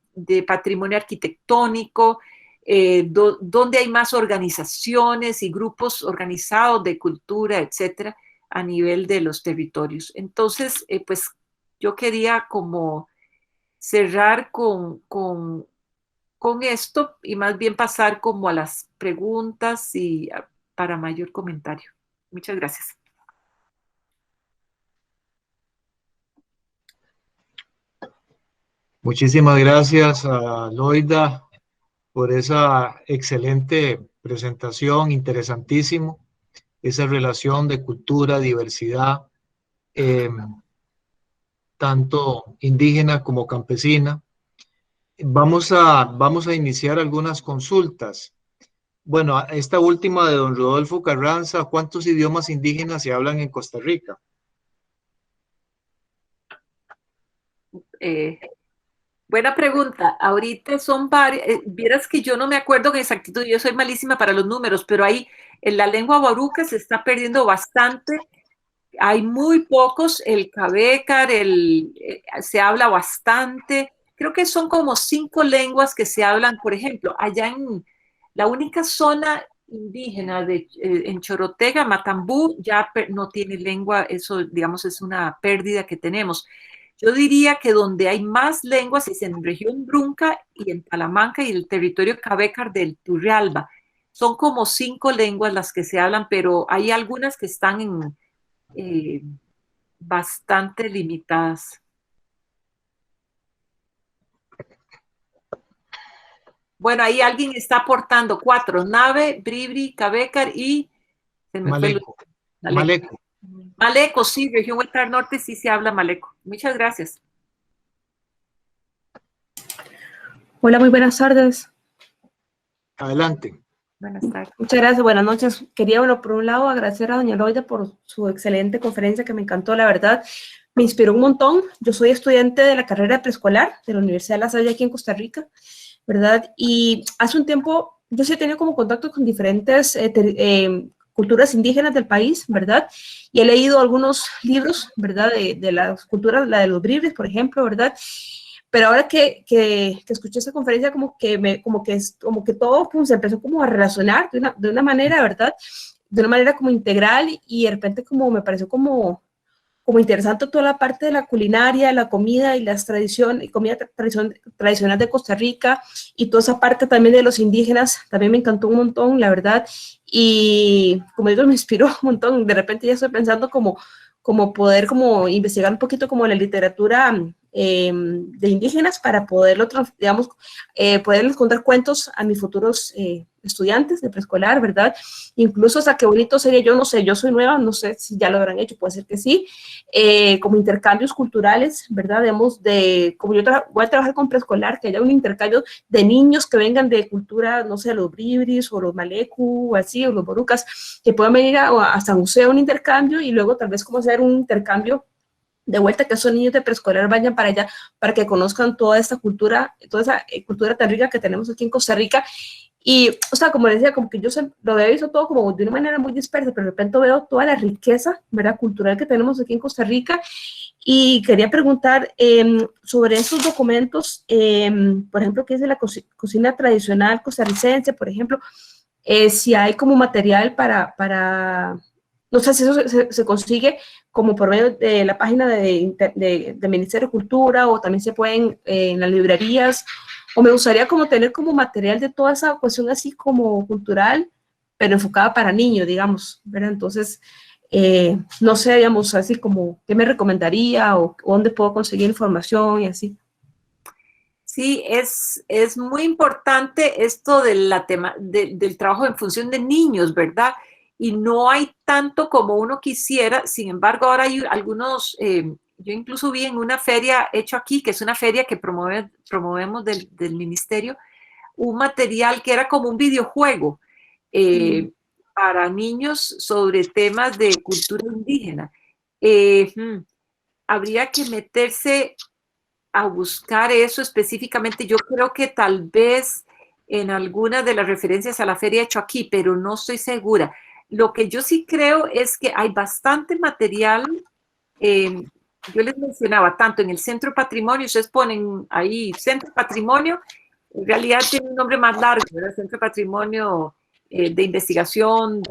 patrimonio arquitectónico, donde hay más organizaciones y grupos organizados de cultura, etcétera, a nivel de los territorios. Entonces, pues yo quería como cerrar con esto y más bien pasar como a las preguntas y para mayor comentario. Muchas gracias. Muchísimas gracias a Loida por esa excelente presentación, interesantísimo, esa relación de cultura, diversidad, tanto indígena como campesina. Vamos a iniciar algunas consultas. Bueno, esta última de don Rodolfo Carranza, ¿cuántos idiomas indígenas se hablan en Costa Rica? Buena pregunta. Ahorita son varias. Vieras que yo no me acuerdo con exactitud, yo soy malísima para los números, pero ahí en la lengua boruca se está perdiendo bastante. Hay muy pocos, el cabecar, se habla bastante. Creo que son como 5 lenguas que se hablan, por ejemplo, allá en la única zona indígena en Chorotega, Matambú, ya no tiene lengua, eso digamos es una pérdida que tenemos. Yo diría que donde hay más lenguas es en región Brunca y en Talamanca y el territorio Cabecar del Turrialba. Son como 5 lenguas las que se hablan, pero hay algunas que están bastante limitadas. Bueno, ahí alguien está aportando 4, Nave, Bribri, Cabecar y Maleco. Maleco. Maleco, sí, región Huetar Norte sí se habla maleco. Muchas gracias. Hola, muy buenas tardes. Adelante. Buenas tardes. Muchas gracias, buenas noches. Quería, bueno, por un lado agradecer a doña Loida por su excelente conferencia que me encantó, la verdad. Me inspiró un montón. Yo soy estudiante de la carrera de preescolar de la Universidad de La Salle aquí en Costa Rica, ¿verdad? Y hace un tiempo yo sí he tenido como contacto con diferentes culturas indígenas del país, ¿verdad? Y he leído algunos libros, ¿verdad? De las culturas, la de los bribris, por ejemplo, ¿verdad? Pero ahora que escuché esta conferencia, como que todo pues, se empezó como a relacionar de una manera, ¿verdad? De una manera como integral y de repente como me pareció como interesante toda la parte de la culinaria, la comida y las tradiciones, comida tradicional de Costa Rica y toda esa parte también de los indígenas, también me encantó un montón, la verdad, y como digo, me inspiró un montón, de repente ya estoy pensando como poder como investigar un poquito como la literatura de indígenas para poderlo, digamos, poderles contar cuentos a mis futuros estudiantes de preescolar, ¿verdad? Incluso hasta qué bonito sería, yo no sé, yo soy nueva, no sé si ya lo habrán hecho, puede ser que sí, como intercambios culturales, ¿verdad? Digamos, como yo voy a trabajar con preescolar, que haya un intercambio de niños que vengan de cultura, no sé, los bribris o los malecu o así, o los borucas, que puedan venir a San José a un intercambio y luego tal vez como hacer un intercambio de vuelta, que esos niños de preescolar vayan para allá para que conozcan toda esta cultura, toda esa cultura tan rica que tenemos aquí en Costa Rica. Y, o sea, como les decía, como que yo lo había visto todo como de una manera muy dispersa, pero de repente veo toda la riqueza, ¿verdad?, cultural que tenemos aquí en Costa Rica. Y quería preguntar sobre estos documentos, por ejemplo, ¿qué es de la cocina tradicional costarricense? Por ejemplo, si hay como material no sé si eso se consigue como por medio de la página del Ministerio de Cultura o también se pueden en las librerías, o me gustaría como tener como material de toda esa cuestión así como cultural, pero enfocada para niños, digamos, ¿verdad? Entonces, no sé, digamos, así como, ¿qué me recomendaría o dónde puedo conseguir información y así? Sí, es muy importante esto de del trabajo en función de niños, ¿verdad? Y no hay tanto como uno quisiera, sin embargo, ahora hay algunos, yo incluso vi en una feria hecho aquí, que es una feria que promovemos del ministerio, un material que era como un videojuego para niños sobre temas de cultura indígena. Habría que meterse a buscar eso específicamente. Yo creo que tal vez en algunas de las referencias a la feria hecho aquí, pero no estoy segura. Lo que yo sí creo es que hay bastante material. Yo les mencionaba, tanto en el Centro Patrimonio, ustedes ponen ahí Centro Patrimonio, en realidad tiene un nombre más largo, ¿verdad? Centro Patrimonio de Investigación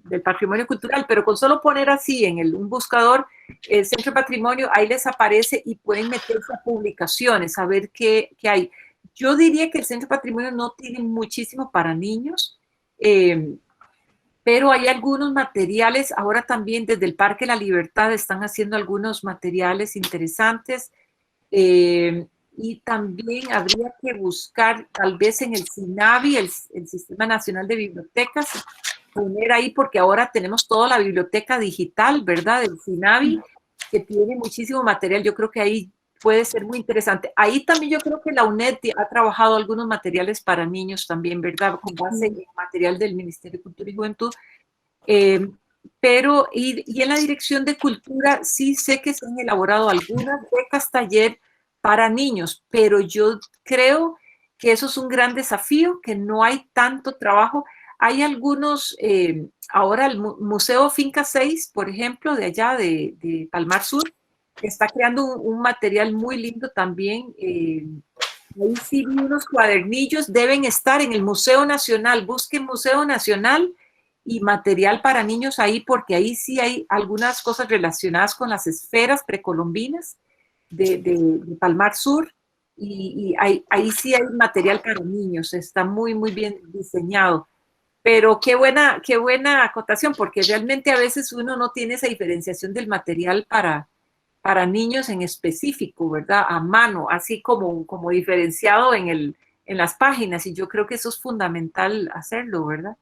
del Patrimonio Cultural, pero con solo poner así en un buscador, el Centro Patrimonio, ahí les aparece y pueden meterse a publicaciones, a ver qué hay. Yo diría que el Centro Patrimonio no tiene muchísimo para niños, pero hay algunos materiales, ahora también desde el Parque La Libertad están haciendo algunos materiales interesantes, y también habría que buscar tal vez en el SINABI, el Sistema Nacional de Bibliotecas, poner ahí, porque ahora tenemos toda la biblioteca digital, ¿verdad?, del SINABI, que tiene muchísimo material. Yo creo que ahí puede ser muy interesante. Ahí también yo creo que la UNED ha trabajado algunos materiales para niños también, ¿verdad?, con base en material del Ministerio de Cultura y Juventud. Pero, y en la Dirección de Cultura sí sé que se han elaborado algunas becas taller para niños, pero yo creo que eso es un gran desafío, que no hay tanto trabajo. Hay algunos, ahora el Museo Finca 6, por ejemplo, de allá de Palmar Sur, está creando un material muy lindo también. Ahí sí vi unos cuadernillos, deben estar en el Museo Nacional. Busquen Museo Nacional y material para niños ahí, porque ahí sí hay algunas cosas relacionadas con las esferas precolombinas de Palmar Sur, y ahí sí hay material para niños, está muy, muy bien diseñado. Pero qué buena acotación, porque realmente a veces uno no tiene esa diferenciación del material para niños en específico, ¿verdad? A mano, así como diferenciado en las páginas, y yo creo que eso es fundamental hacerlo, ¿verdad?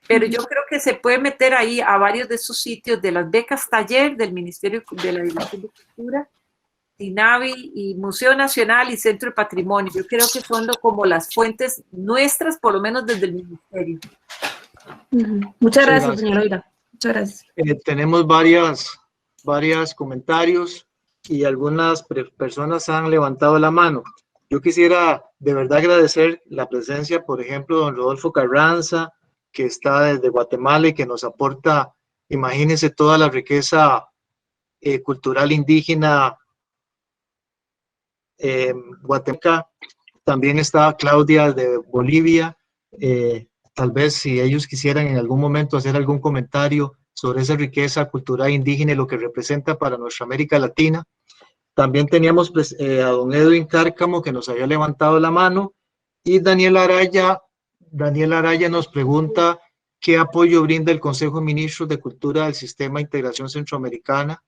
Pero yo creo que se puede meter ahí a varios de esos sitios de las becas taller del Ministerio de la Dirección de Cultura, INAVI y Museo Nacional y Centro de Patrimonio. Yo creo que son como las fuentes nuestras, por lo menos desde el Ministerio. Muchas gracias, señora Loida. Muchas gracias. Tenemos varios comentarios y algunas personas han levantado la mano. Yo quisiera de verdad agradecer la presencia, por ejemplo, de don Rodolfo Carranza, que está desde Guatemala y que nos aporta, imagínense, toda la riqueza cultural indígena Guatemala. También está Claudia de Bolivia. Tal vez si ellos quisieran en algún momento hacer algún comentario sobre esa riqueza cultural indígena y lo que representa para nuestra América Latina. También teníamos a don Edwin Cárcamo, que nos había levantado la mano, y Daniel Araya nos pregunta qué apoyo brinda el Consejo de Ministros de Cultura del Sistema de Integración Centroamericana.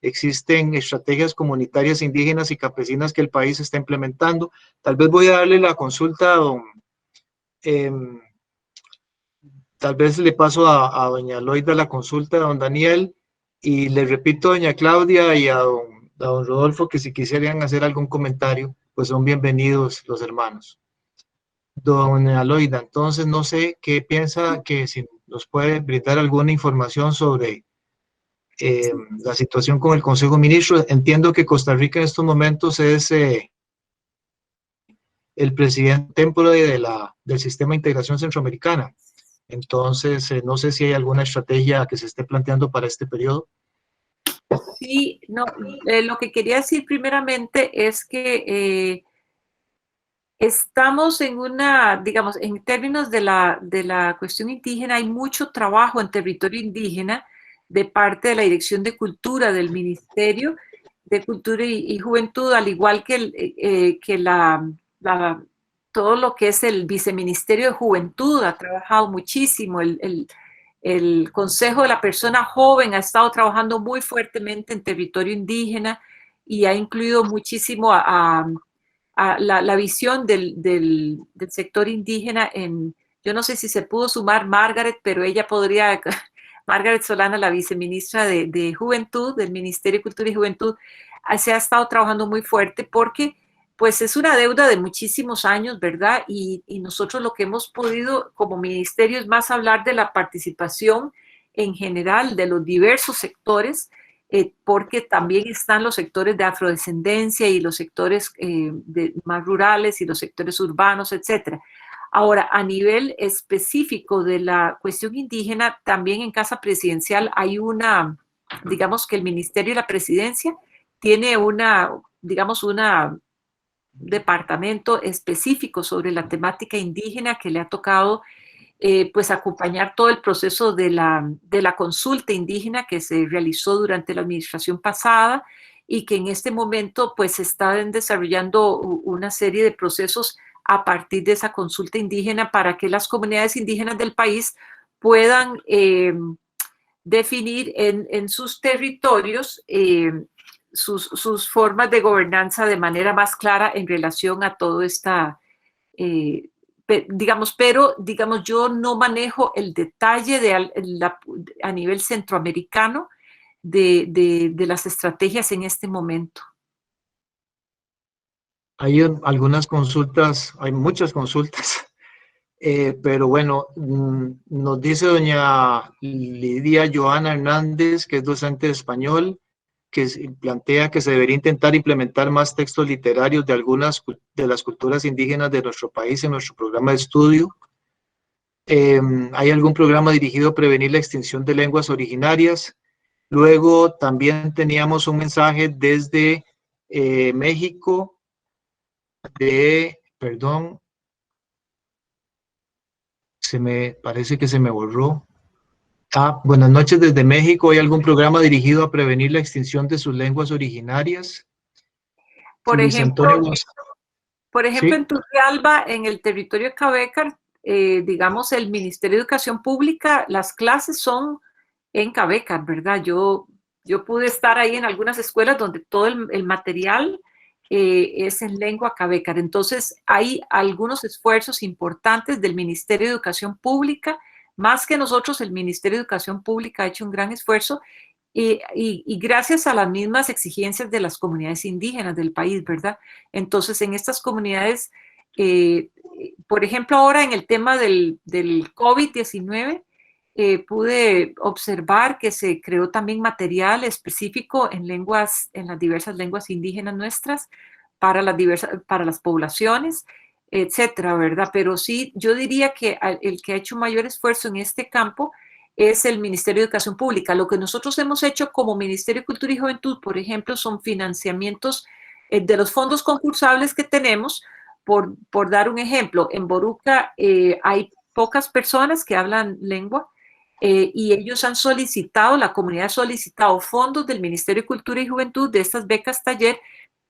¿Existen estrategias comunitarias indígenas y campesinas que el país está implementando? Tal vez voy a darle la consulta a don... tal vez le paso a doña Loida la consulta a don Daniel, y le repito a doña Claudia y a don Rodolfo que si quisieran hacer algún comentario, pues son bienvenidos los hermanos. Doña Loida, entonces no sé qué piensa, que si nos puede brindar alguna información sobre la situación con el Consejo de Ministros. Entiendo que Costa Rica en estos momentos es el presidente temporal del Sistema de Integración Centroamericana. Entonces, no sé si hay alguna estrategia que se esté planteando para este periodo. Sí, no, lo que quería decir primeramente es que estamos en digamos, en términos de la cuestión indígena, hay mucho trabajo en territorio indígena de parte de la Dirección de Cultura del Ministerio de Cultura y Juventud, al igual que todo lo que es el Viceministerio de Juventud ha trabajado muchísimo, el Consejo de la Persona Joven ha estado trabajando muy fuertemente en territorio indígena y ha incluido muchísimo a la visión del sector indígena. Yo no sé si se pudo sumar Margaret, pero ella podría, Margaret Solana, la viceministra de Juventud, del Ministerio de Cultura y Juventud, se ha estado trabajando muy fuerte porque pues es una deuda de muchísimos años, ¿verdad? Y nosotros lo que hemos podido como ministerio es más hablar de la participación en general de los diversos sectores, porque también están los sectores de afrodescendencia y los sectores más rurales y los sectores urbanos, etcétera. Ahora, a nivel específico de la cuestión indígena, también en Casa Presidencial hay digamos que el Ministerio de la Presidencia tiene digamos, departamento específico sobre la temática indígena que le ha tocado pues acompañar todo el proceso de la consulta indígena que se realizó durante la administración pasada y que en este momento pues están desarrollando una serie de procesos a partir de esa consulta indígena para que las comunidades indígenas del país puedan definir en sus territorios sus formas de gobernanza de manera más clara en relación a todo esta, digamos, pero digamos, yo no manejo el detalle a nivel centroamericano de las estrategias en este momento. Hay algunas consultas, hay muchas consultas, pero bueno, nos dice doña Lidia Joana Hernández, que es docente de español, que plantea que se debería intentar implementar más textos literarios de algunas de las culturas indígenas de nuestro país en nuestro programa de estudio. ¿Hay algún programa dirigido a prevenir la extinción de lenguas originarias? Luego también teníamos un mensaje desde México, perdón, parece que se me borró. Buenas noches desde México. ¿Hay algún programa dirigido a prevenir la extinción de sus lenguas originarias? Por ejemplo, ¿Sí? en Turrialba, en el territorio de Cabecar, digamos, el Ministerio de Educación Pública, las clases son en Cabecar, ¿verdad? Yo pude estar ahí en algunas escuelas donde todo el material es en lengua Cabecar. Entonces, hay algunos esfuerzos importantes del Ministerio de Educación Pública. Más que nosotros, el Ministerio de Educación Pública ha hecho un gran esfuerzo y gracias a las mismas exigencias de las comunidades indígenas del país, ¿verdad? Entonces, en estas comunidades, por ejemplo, ahora en el tema del COVID-19, pude observar que se creó también material específico en lenguas, en las diversas lenguas indígenas nuestras, para para las poblaciones, etcétera, ¿verdad? Pero sí, yo diría que el que ha hecho mayor esfuerzo en este campo es el Ministerio de Educación Pública. Lo que nosotros hemos hecho como Ministerio de Cultura y Juventud, por ejemplo, son financiamientos de los fondos concursables que tenemos. Por dar un ejemplo, en Boruca hay pocas personas que hablan lengua, y ellos han solicitado, la comunidad ha solicitado fondos del Ministerio de Cultura y Juventud de estas becas taller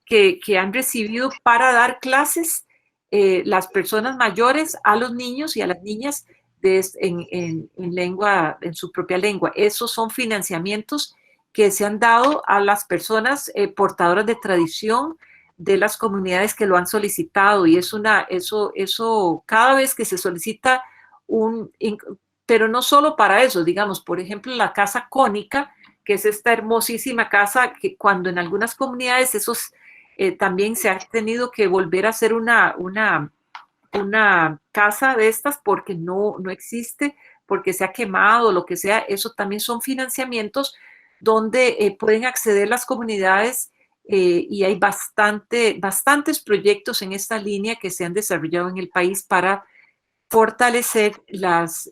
que han recibido para dar clases las personas mayores a los niños y a las niñas en lengua, en su propia lengua. Esos son financiamientos que se han dado a las personas portadoras de tradición de las comunidades que lo han solicitado, y eso cada vez que se solicita pero no solo para eso, digamos, por ejemplo, la casa cónica, que es esta hermosísima casa que cuando en algunas comunidades también se ha tenido que volver a hacer una casa de estas porque no existe, porque se ha quemado, lo que sea, eso también son financiamientos donde pueden acceder las comunidades, y hay bastantes proyectos en esta línea que se han desarrollado en el país para fortalecer las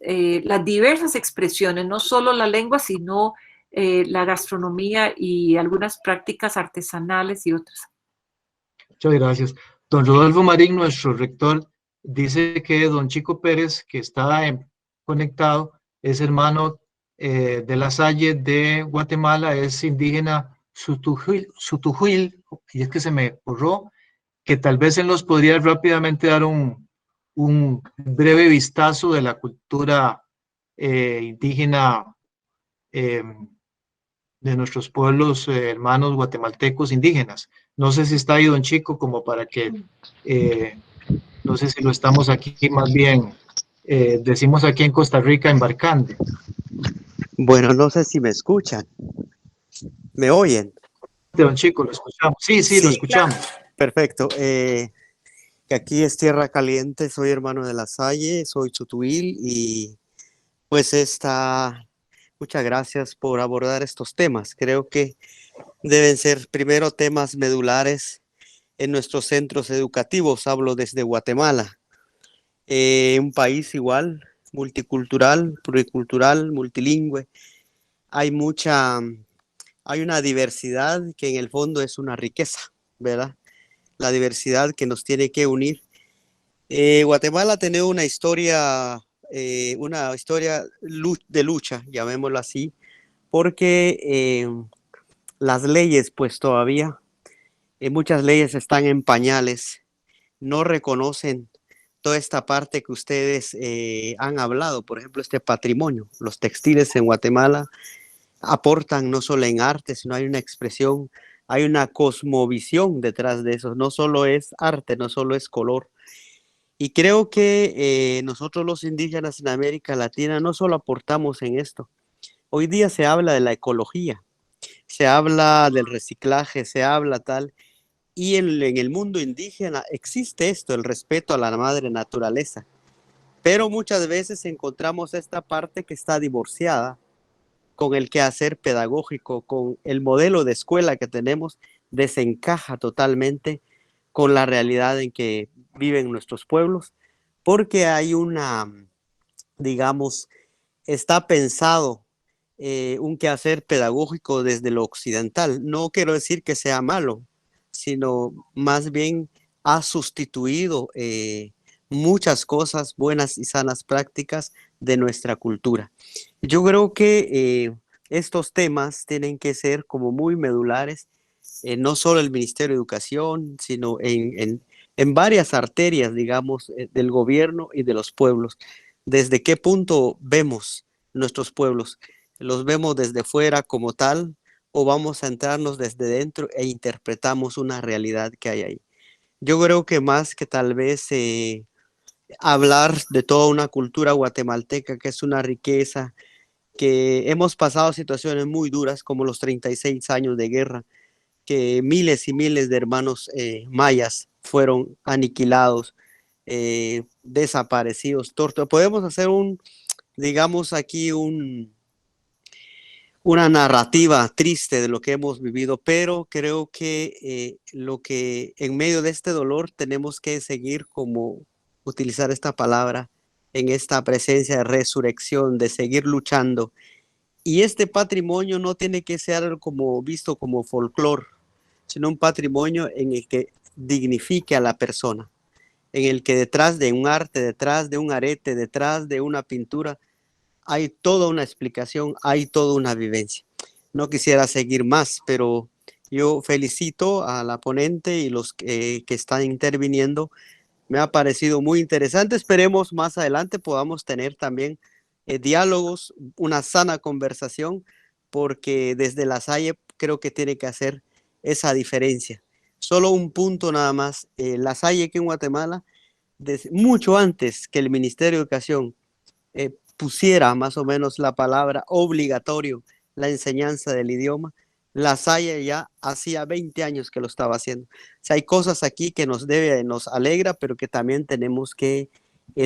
diversas expresiones, no solo la lengua, sino la gastronomía y algunas prácticas artesanales y otras. Muchas gracias. Don Rodolfo Marín, nuestro rector, dice que don Chico Pérez, que está conectado, es hermano de La Salle de Guatemala, es indígena Sutujil, y es que se me borró, que tal vez él nos podría rápidamente dar un breve vistazo de la cultura indígena de nuestros pueblos hermanos guatemaltecos indígenas. No sé si está ahí don Chico como para que, no sé si lo estamos aquí más bien, decimos aquí en Costa Rica, embarcando. Bueno, no sé si me escuchan. ¿Me oyen? Don Chico, lo escuchamos. Sí, lo escuchamos. Perfecto. Que aquí es tierra caliente, soy hermano de La Salle, soy Chutuil y pues muchas gracias por abordar estos temas. Creo que deben ser primero temas medulares en nuestros centros educativos. Hablo desde Guatemala, un país igual, multicultural, pluricultural, multilingüe. Hay una diversidad que en el fondo es una riqueza, ¿verdad? La diversidad que nos tiene que unir. Guatemala ha tenido una historia de lucha, llamémoslo así, porque las leyes, pues todavía, muchas leyes están en pañales, no reconocen toda esta parte que ustedes han hablado, por ejemplo, este patrimonio. Los textiles en Guatemala aportan no solo en arte, sino hay una expresión, hay una cosmovisión detrás de eso, no solo es arte, no solo es color. Y creo que nosotros los indígenas en América Latina no solo aportamos en esto. Hoy día se habla de la ecología, se habla del reciclaje, se habla tal, y en el mundo indígena existe esto, el respeto a la madre naturaleza. Pero muchas veces encontramos esta parte que está divorciada con el quehacer pedagógico, con el modelo de escuela que tenemos, desencaja totalmente con la realidad en que viven nuestros pueblos, porque hay digamos, está pensado un quehacer pedagógico desde lo occidental. No quiero decir que sea malo, sino más bien ha sustituido muchas cosas buenas y sanas prácticas de nuestra cultura. Yo creo que estos temas tienen que ser como muy medulares, no solo el Ministerio de Educación, sino en varias arterias, digamos, del gobierno y de los pueblos. ¿Desde qué punto vemos nuestros pueblos? ¿Los vemos desde fuera como tal o vamos a entrarnos desde dentro e interpretamos una realidad que hay ahí? Yo creo que más que tal vez hablar de toda una cultura guatemalteca que es una riqueza, que hemos pasado situaciones muy duras como los 36 años de guerra, que miles y miles de hermanos mayas fueron aniquilados, desaparecidos, torturados. Podemos hacer digamos aquí, una narrativa triste de lo que hemos vivido, pero creo que lo que en medio de este dolor tenemos que seguir, como utilizar esta palabra, en esta presencia de resurrección, de seguir luchando. Y este patrimonio no tiene que ser como visto como folclore, sino un patrimonio en el que dignifique a la persona, en el que detrás de un arte, detrás de un arete, detrás de una pintura, hay toda una explicación, hay toda una vivencia. No quisiera seguir más, pero yo felicito a la ponente y los que están interviniendo. Me ha parecido muy interesante. Esperemos más adelante podamos tener también diálogos, una sana conversación, porque desde la Salle creo que tiene que hacer esa diferencia. Solo un punto nada más. La Salle aquí en Guatemala, mucho antes que el Ministerio de Educación pusiera más o menos la palabra obligatorio, la enseñanza del idioma, la Salle ya hacía 20 años que lo estaba haciendo. O sea, hay cosas aquí que nos alegra, pero que también tenemos que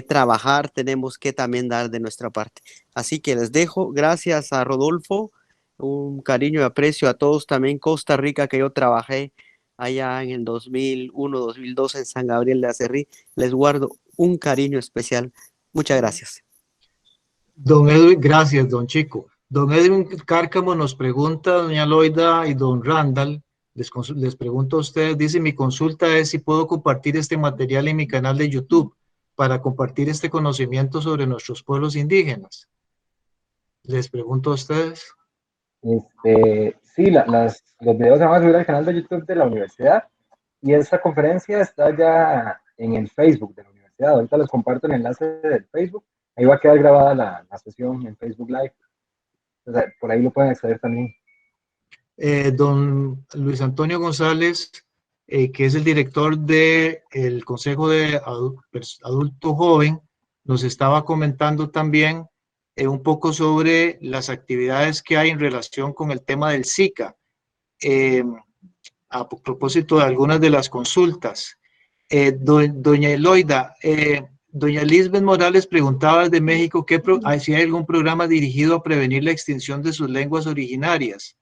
trabajar, tenemos que también dar de nuestra parte. Así que les dejo, gracias a Rodolfo, un cariño y aprecio a todos, también Costa Rica, que yo trabajé allá en el 2001, 2002 en San Gabriel de Acerrí, les guardo un cariño especial. Muchas gracias. Don Edwin, gracias, don Chico. Don Edwin Cárcamo nos pregunta, doña Loida y don Randall, les pregunto a ustedes, dice, mi consulta es si puedo compartir este material en mi canal de YouTube para compartir este conocimiento sobre nuestros pueblos indígenas. Les pregunto a ustedes. Sí, los videos se van a subir al canal de YouTube de la universidad y esta conferencia está ya en el Facebook de la universidad. Ahorita les comparto el enlace del Facebook. Ahí va a quedar grabada la sesión en Facebook Live. Entonces, por ahí lo pueden acceder también. Don Luis Antonio González, que es el director del Consejo de Adulto Joven, nos estaba comentando también un poco sobre las actividades que hay en relación con el tema del SICA, a propósito de algunas de las consultas. Doña Eloida, doña Lisbeth Morales preguntaba desde México si hay algún programa dirigido a prevenir la extinción de sus lenguas originarias.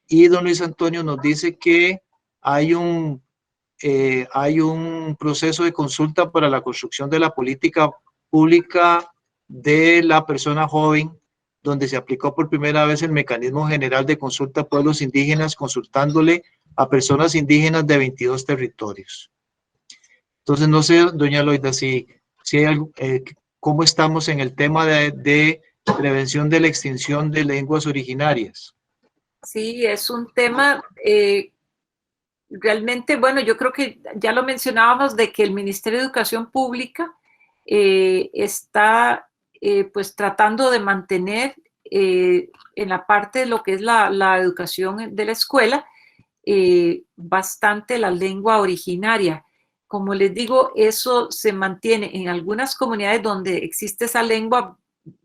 Y don Luis Antonio nos dice que hay un proceso de consulta para la construcción de la política pública de la persona joven, donde se aplicó por primera vez el mecanismo general de consulta a pueblos indígenas, consultándole a personas indígenas de 22 territorios. Entonces, no sé, doña Loida, si hay algo, cómo estamos en el tema de prevención de la extinción de lenguas originarias. Sí, es un tema realmente, bueno, yo creo que ya lo mencionábamos de que el Ministerio de Educación Pública está pues tratando de mantener en la parte de lo que es la educación de la escuela bastante la lengua originaria. Como les digo, eso se mantiene en algunas comunidades donde existe esa lengua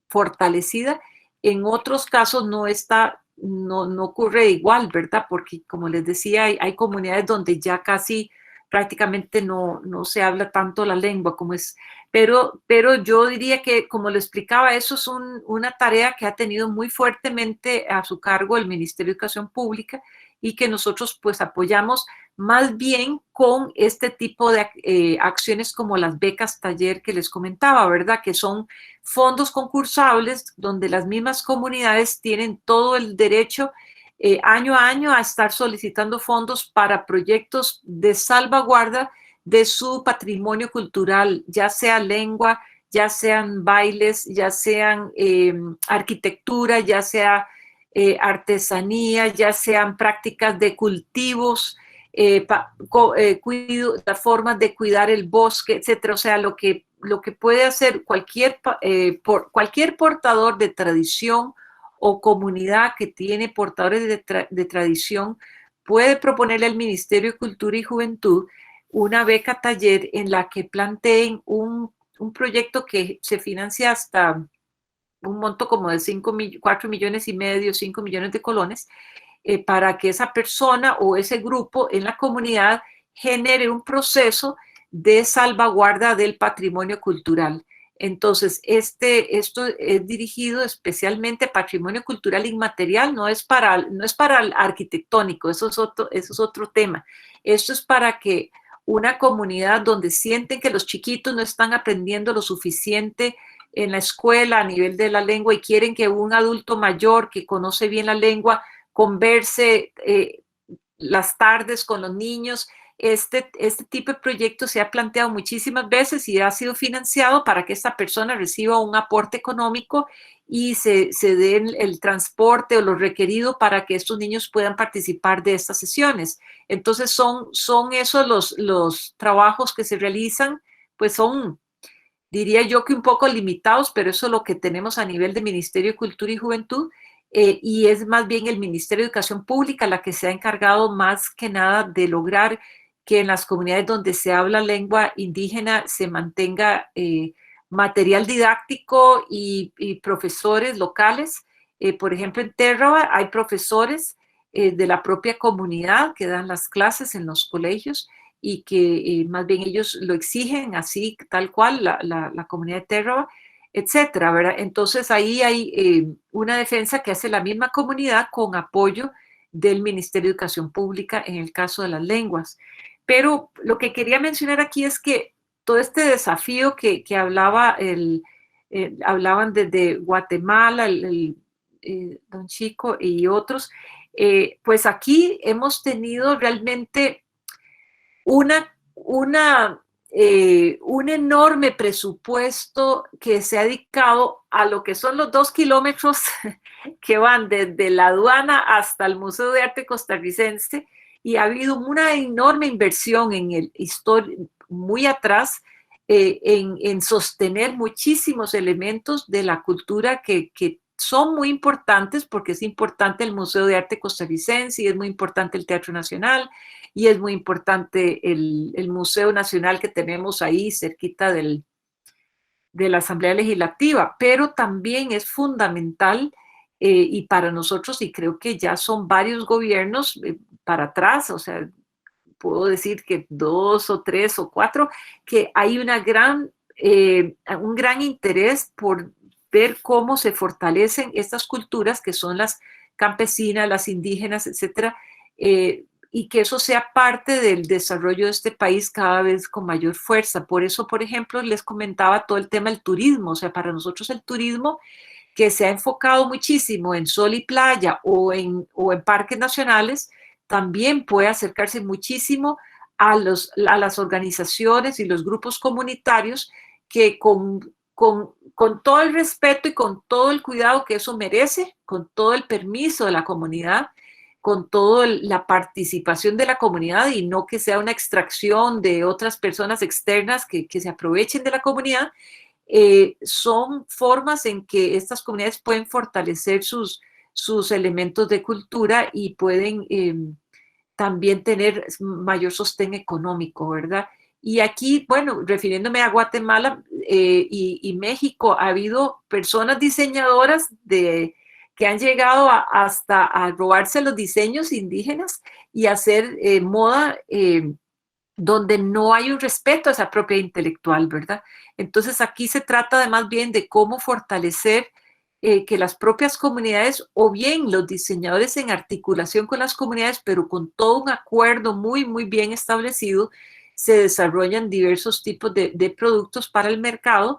fortalecida, en otros casos no ocurre igual, ¿verdad? Porque como les decía, hay comunidades donde ya casi prácticamente no se habla tanto la lengua como es, pero yo diría que, como le explicaba, eso es una tarea que ha tenido muy fuertemente a su cargo el Ministerio de Educación Pública y que nosotros pues apoyamos más bien con este tipo de acciones como las becas taller que les comentaba, ¿verdad? Que son fondos concursables donde las mismas comunidades tienen todo el derecho año a año a estar solicitando fondos para proyectos de salvaguarda de su patrimonio cultural, ya sea lengua, ya sean bailes, ya sean arquitectura, ya sea artesanía, ya sean prácticas de cultivos, las formas de cuidar el bosque, etcétera. O sea, lo que puede hacer cualquier portador de tradición o comunidad que tiene portadores de tradición puede proponerle al Ministerio de Cultura y Juventud una beca taller en la que planteen un proyecto que se financia hasta un monto como de 4 millones y medio, 5 millones de colones, para que esa persona o ese grupo en la comunidad genere un proceso de salvaguarda del patrimonio cultural. Entonces, esto es dirigido especialmente a patrimonio cultural inmaterial, no es para el arquitectónico, eso es otro tema. Esto es para que una comunidad donde sienten que los chiquitos no están aprendiendo lo suficiente en la escuela a nivel de la lengua y quieren que un adulto mayor que conoce bien la lengua converse las tardes con los niños. Este tipo de proyecto se ha planteado muchísimas veces y ha sido financiado para que esta persona reciba un aporte económico y se dé el transporte o lo requerido para que estos niños puedan participar de estas sesiones. Entonces son esos los trabajos que se realizan, pues son, diría yo que un poco limitados, pero eso es lo que tenemos a nivel de Ministerio de Cultura y Juventud. Y es más bien el Ministerio de Educación Pública la que se ha encargado más que nada de lograr que en las comunidades donde se habla lengua indígena se mantenga material didáctico y profesores locales. Por ejemplo, en Terraba hay profesores de la propia comunidad que dan las clases en los colegios y que más bien ellos lo exigen así, tal cual, la comunidad de Terraba, etcétera, ¿verdad? Entonces ahí hay una defensa que hace la misma comunidad con apoyo del Ministerio de Educación Pública en el caso de las lenguas. Pero lo que quería mencionar aquí es que todo este desafío que hablaban desde Guatemala, don Chico y otros, pues aquí hemos tenido realmente un enorme presupuesto que se ha dedicado a lo que son los 2 kilómetros que van desde la aduana hasta el Museo de Arte Costarricense, y ha habido una enorme inversión en el muy atrás en sostener muchísimos elementos de la cultura que son muy importantes, porque es importante el Museo de Arte Costarricense y es muy importante el Teatro Nacional y es muy importante el Museo Nacional que tenemos ahí cerquita de la Asamblea Legislativa, pero también es fundamental y para nosotros, y creo que ya son varios gobiernos para atrás, o sea, puedo decir que 2 o 3 o 4, que hay un gran interés por ver cómo se fortalecen estas culturas que son las campesinas, las indígenas, etcétera, y que eso sea parte del desarrollo de este país cada vez con mayor fuerza. Por eso, por ejemplo, les comentaba todo el tema del turismo. O sea, para nosotros el turismo, que se ha enfocado muchísimo en sol y playa o en parques nacionales, también puede acercarse muchísimo a las organizaciones y los grupos comunitarios que con todo el respeto y con todo el cuidado que eso merece, con todo el permiso de la comunidad, con toda la participación de la comunidad y no que sea una extracción de otras personas externas que se aprovechen de la comunidad, son formas en que estas comunidades pueden fortalecer sus elementos de cultura y pueden también tener mayor sostén económico, ¿verdad? Y aquí, bueno, refiriéndome a Guatemala y México, ha habido personas diseñadoras que han llegado hasta a robarse los diseños indígenas y hacer moda donde no hay un respeto a esa propiedad intelectual, ¿verdad? Entonces aquí se trata de más bien de cómo fortalecer que las propias comunidades o bien los diseñadores en articulación con las comunidades, pero con todo un acuerdo muy, muy bien establecido, se desarrollan diversos tipos de productos para el mercado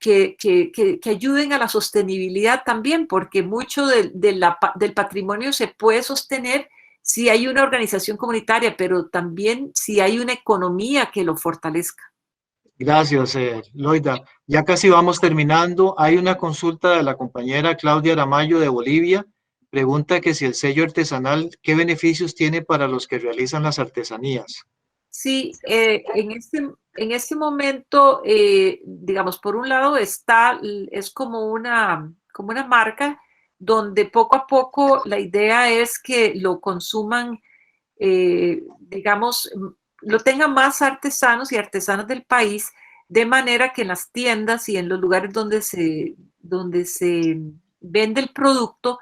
que ayuden a la sostenibilidad también, porque mucho del patrimonio se puede sostener si hay una organización comunitaria, pero también si hay una economía que lo fortalezca. Gracias, Loida. Ya casi vamos terminando. Hay una consulta de la compañera Claudia Aramayo de Bolivia. Pregunta que si el sello artesanal, ¿qué beneficios tiene para los que realizan las artesanías? Sí, en este momento, digamos, por un lado es como una marca donde poco a poco la idea es que lo consuman, digamos, lo tengan más artesanos y artesanas del país, de manera que en las tiendas y en los lugares donde se donde se vende el producto,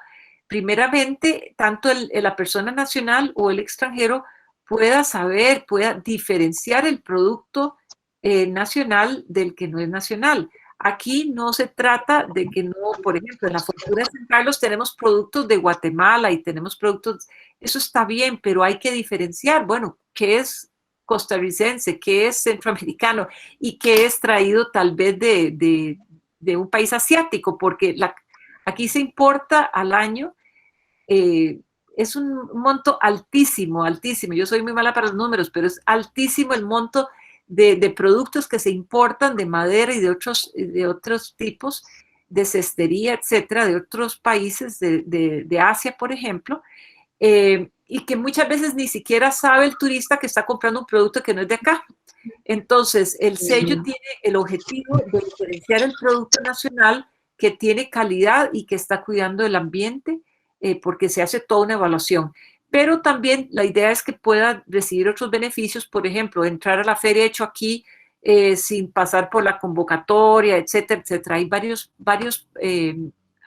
primeramente, tanto la persona nacional o el extranjero pueda saber, pueda diferenciar el producto nacional del que no es nacional. Aquí no se trata de que no, por ejemplo, en la Fortuna de San Carlos tenemos productos de Guatemala y tenemos productos, eso está bien, pero hay que diferenciar, bueno, qué es costarricense, qué es centroamericano y qué es traído tal vez de un país asiático, porque aquí se importa al año, es un monto altísimo, altísimo. Yo soy muy mala para los números, pero es altísimo el monto de productos que se importan de madera y de otros tipos, de cestería, etcétera, de otros países de Asia, por ejemplo, y que muchas veces ni siquiera sabe el turista que está comprando un producto que no es de acá. Entonces, el sello tiene el objetivo de diferenciar el producto nacional que tiene calidad y que está cuidando el ambiente, porque se hace toda una evaluación. Pero también la idea es que pueda recibir otros beneficios, por ejemplo, entrar a la feria hecho aquí sin pasar por la convocatoria, etcétera, etcétera. Hay varios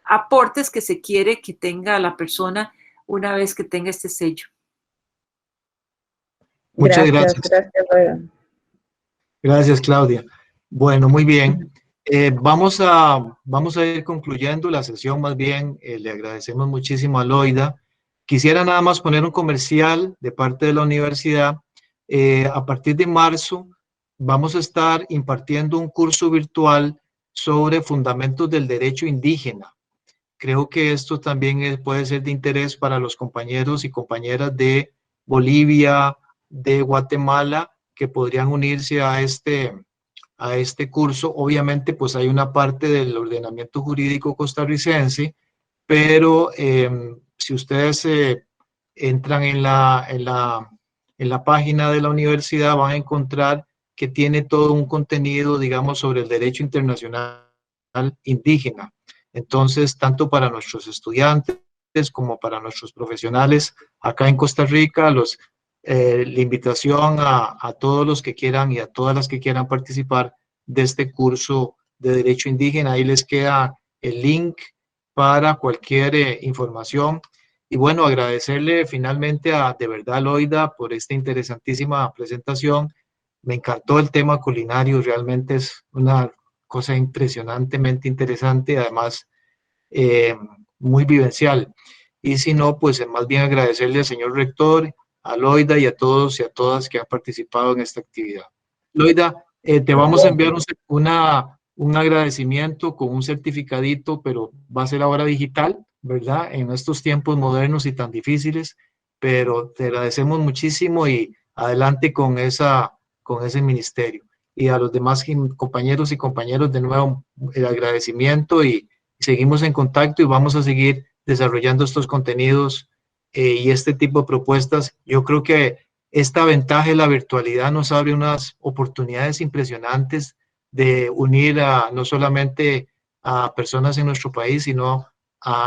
aportes que se quiere que tenga la persona una vez que tenga este sello. Muchas gracias. Gracias, Claudia. Bueno, muy bien. Vamos a ir concluyendo la sesión, más bien. Le agradecemos muchísimo a Loida. Quisiera nada más poner un comercial de parte de la universidad. A partir de marzo vamos a estar impartiendo un curso virtual sobre fundamentos del derecho indígena. Creo que esto también puede ser de interés para los compañeros y compañeras de Bolivia, de Guatemala, que podrían unirse a este curso. Obviamente, pues hay una parte del ordenamiento jurídico costarricense, pero si ustedes entran en la página de la universidad, van a encontrar que tiene todo un contenido, digamos, sobre el derecho internacional indígena. Entonces, tanto para nuestros estudiantes como para nuestros profesionales acá en Costa Rica, la invitación a todos los que quieran y a todas las que quieran participar de este curso de Derecho Indígena. Ahí les queda el link para cualquier información. Y bueno, agradecerle finalmente de verdad, Loida, por esta interesantísima presentación. Me encantó el tema culinario, realmente es una cosa impresionantemente interesante, además muy vivencial. Y si no, pues más bien agradecerle al señor rector, a Loida y a todos y a todas que han participado en esta actividad. Loida, te vamos a enviar un agradecimiento con un certificadito, pero va a ser ahora digital, ¿verdad? En estos tiempos modernos y tan difíciles, pero te agradecemos muchísimo y adelante con ese ministerio. Y a los demás compañeros y compañeros, de nuevo, el agradecimiento y seguimos en contacto y vamos a seguir desarrollando estos contenidos y este tipo de propuestas. Yo creo que esta ventaja de la virtualidad nos abre unas oportunidades impresionantes de unir no solamente a personas en nuestro país, sino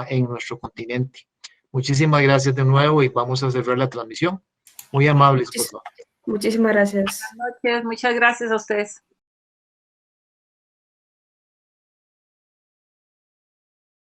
en nuestro continente. Muchísimas gracias de nuevo y vamos a cerrar la transmisión. Muy amables, por favor. Muchísimas gracias. Buenas noches, muchas gracias a ustedes.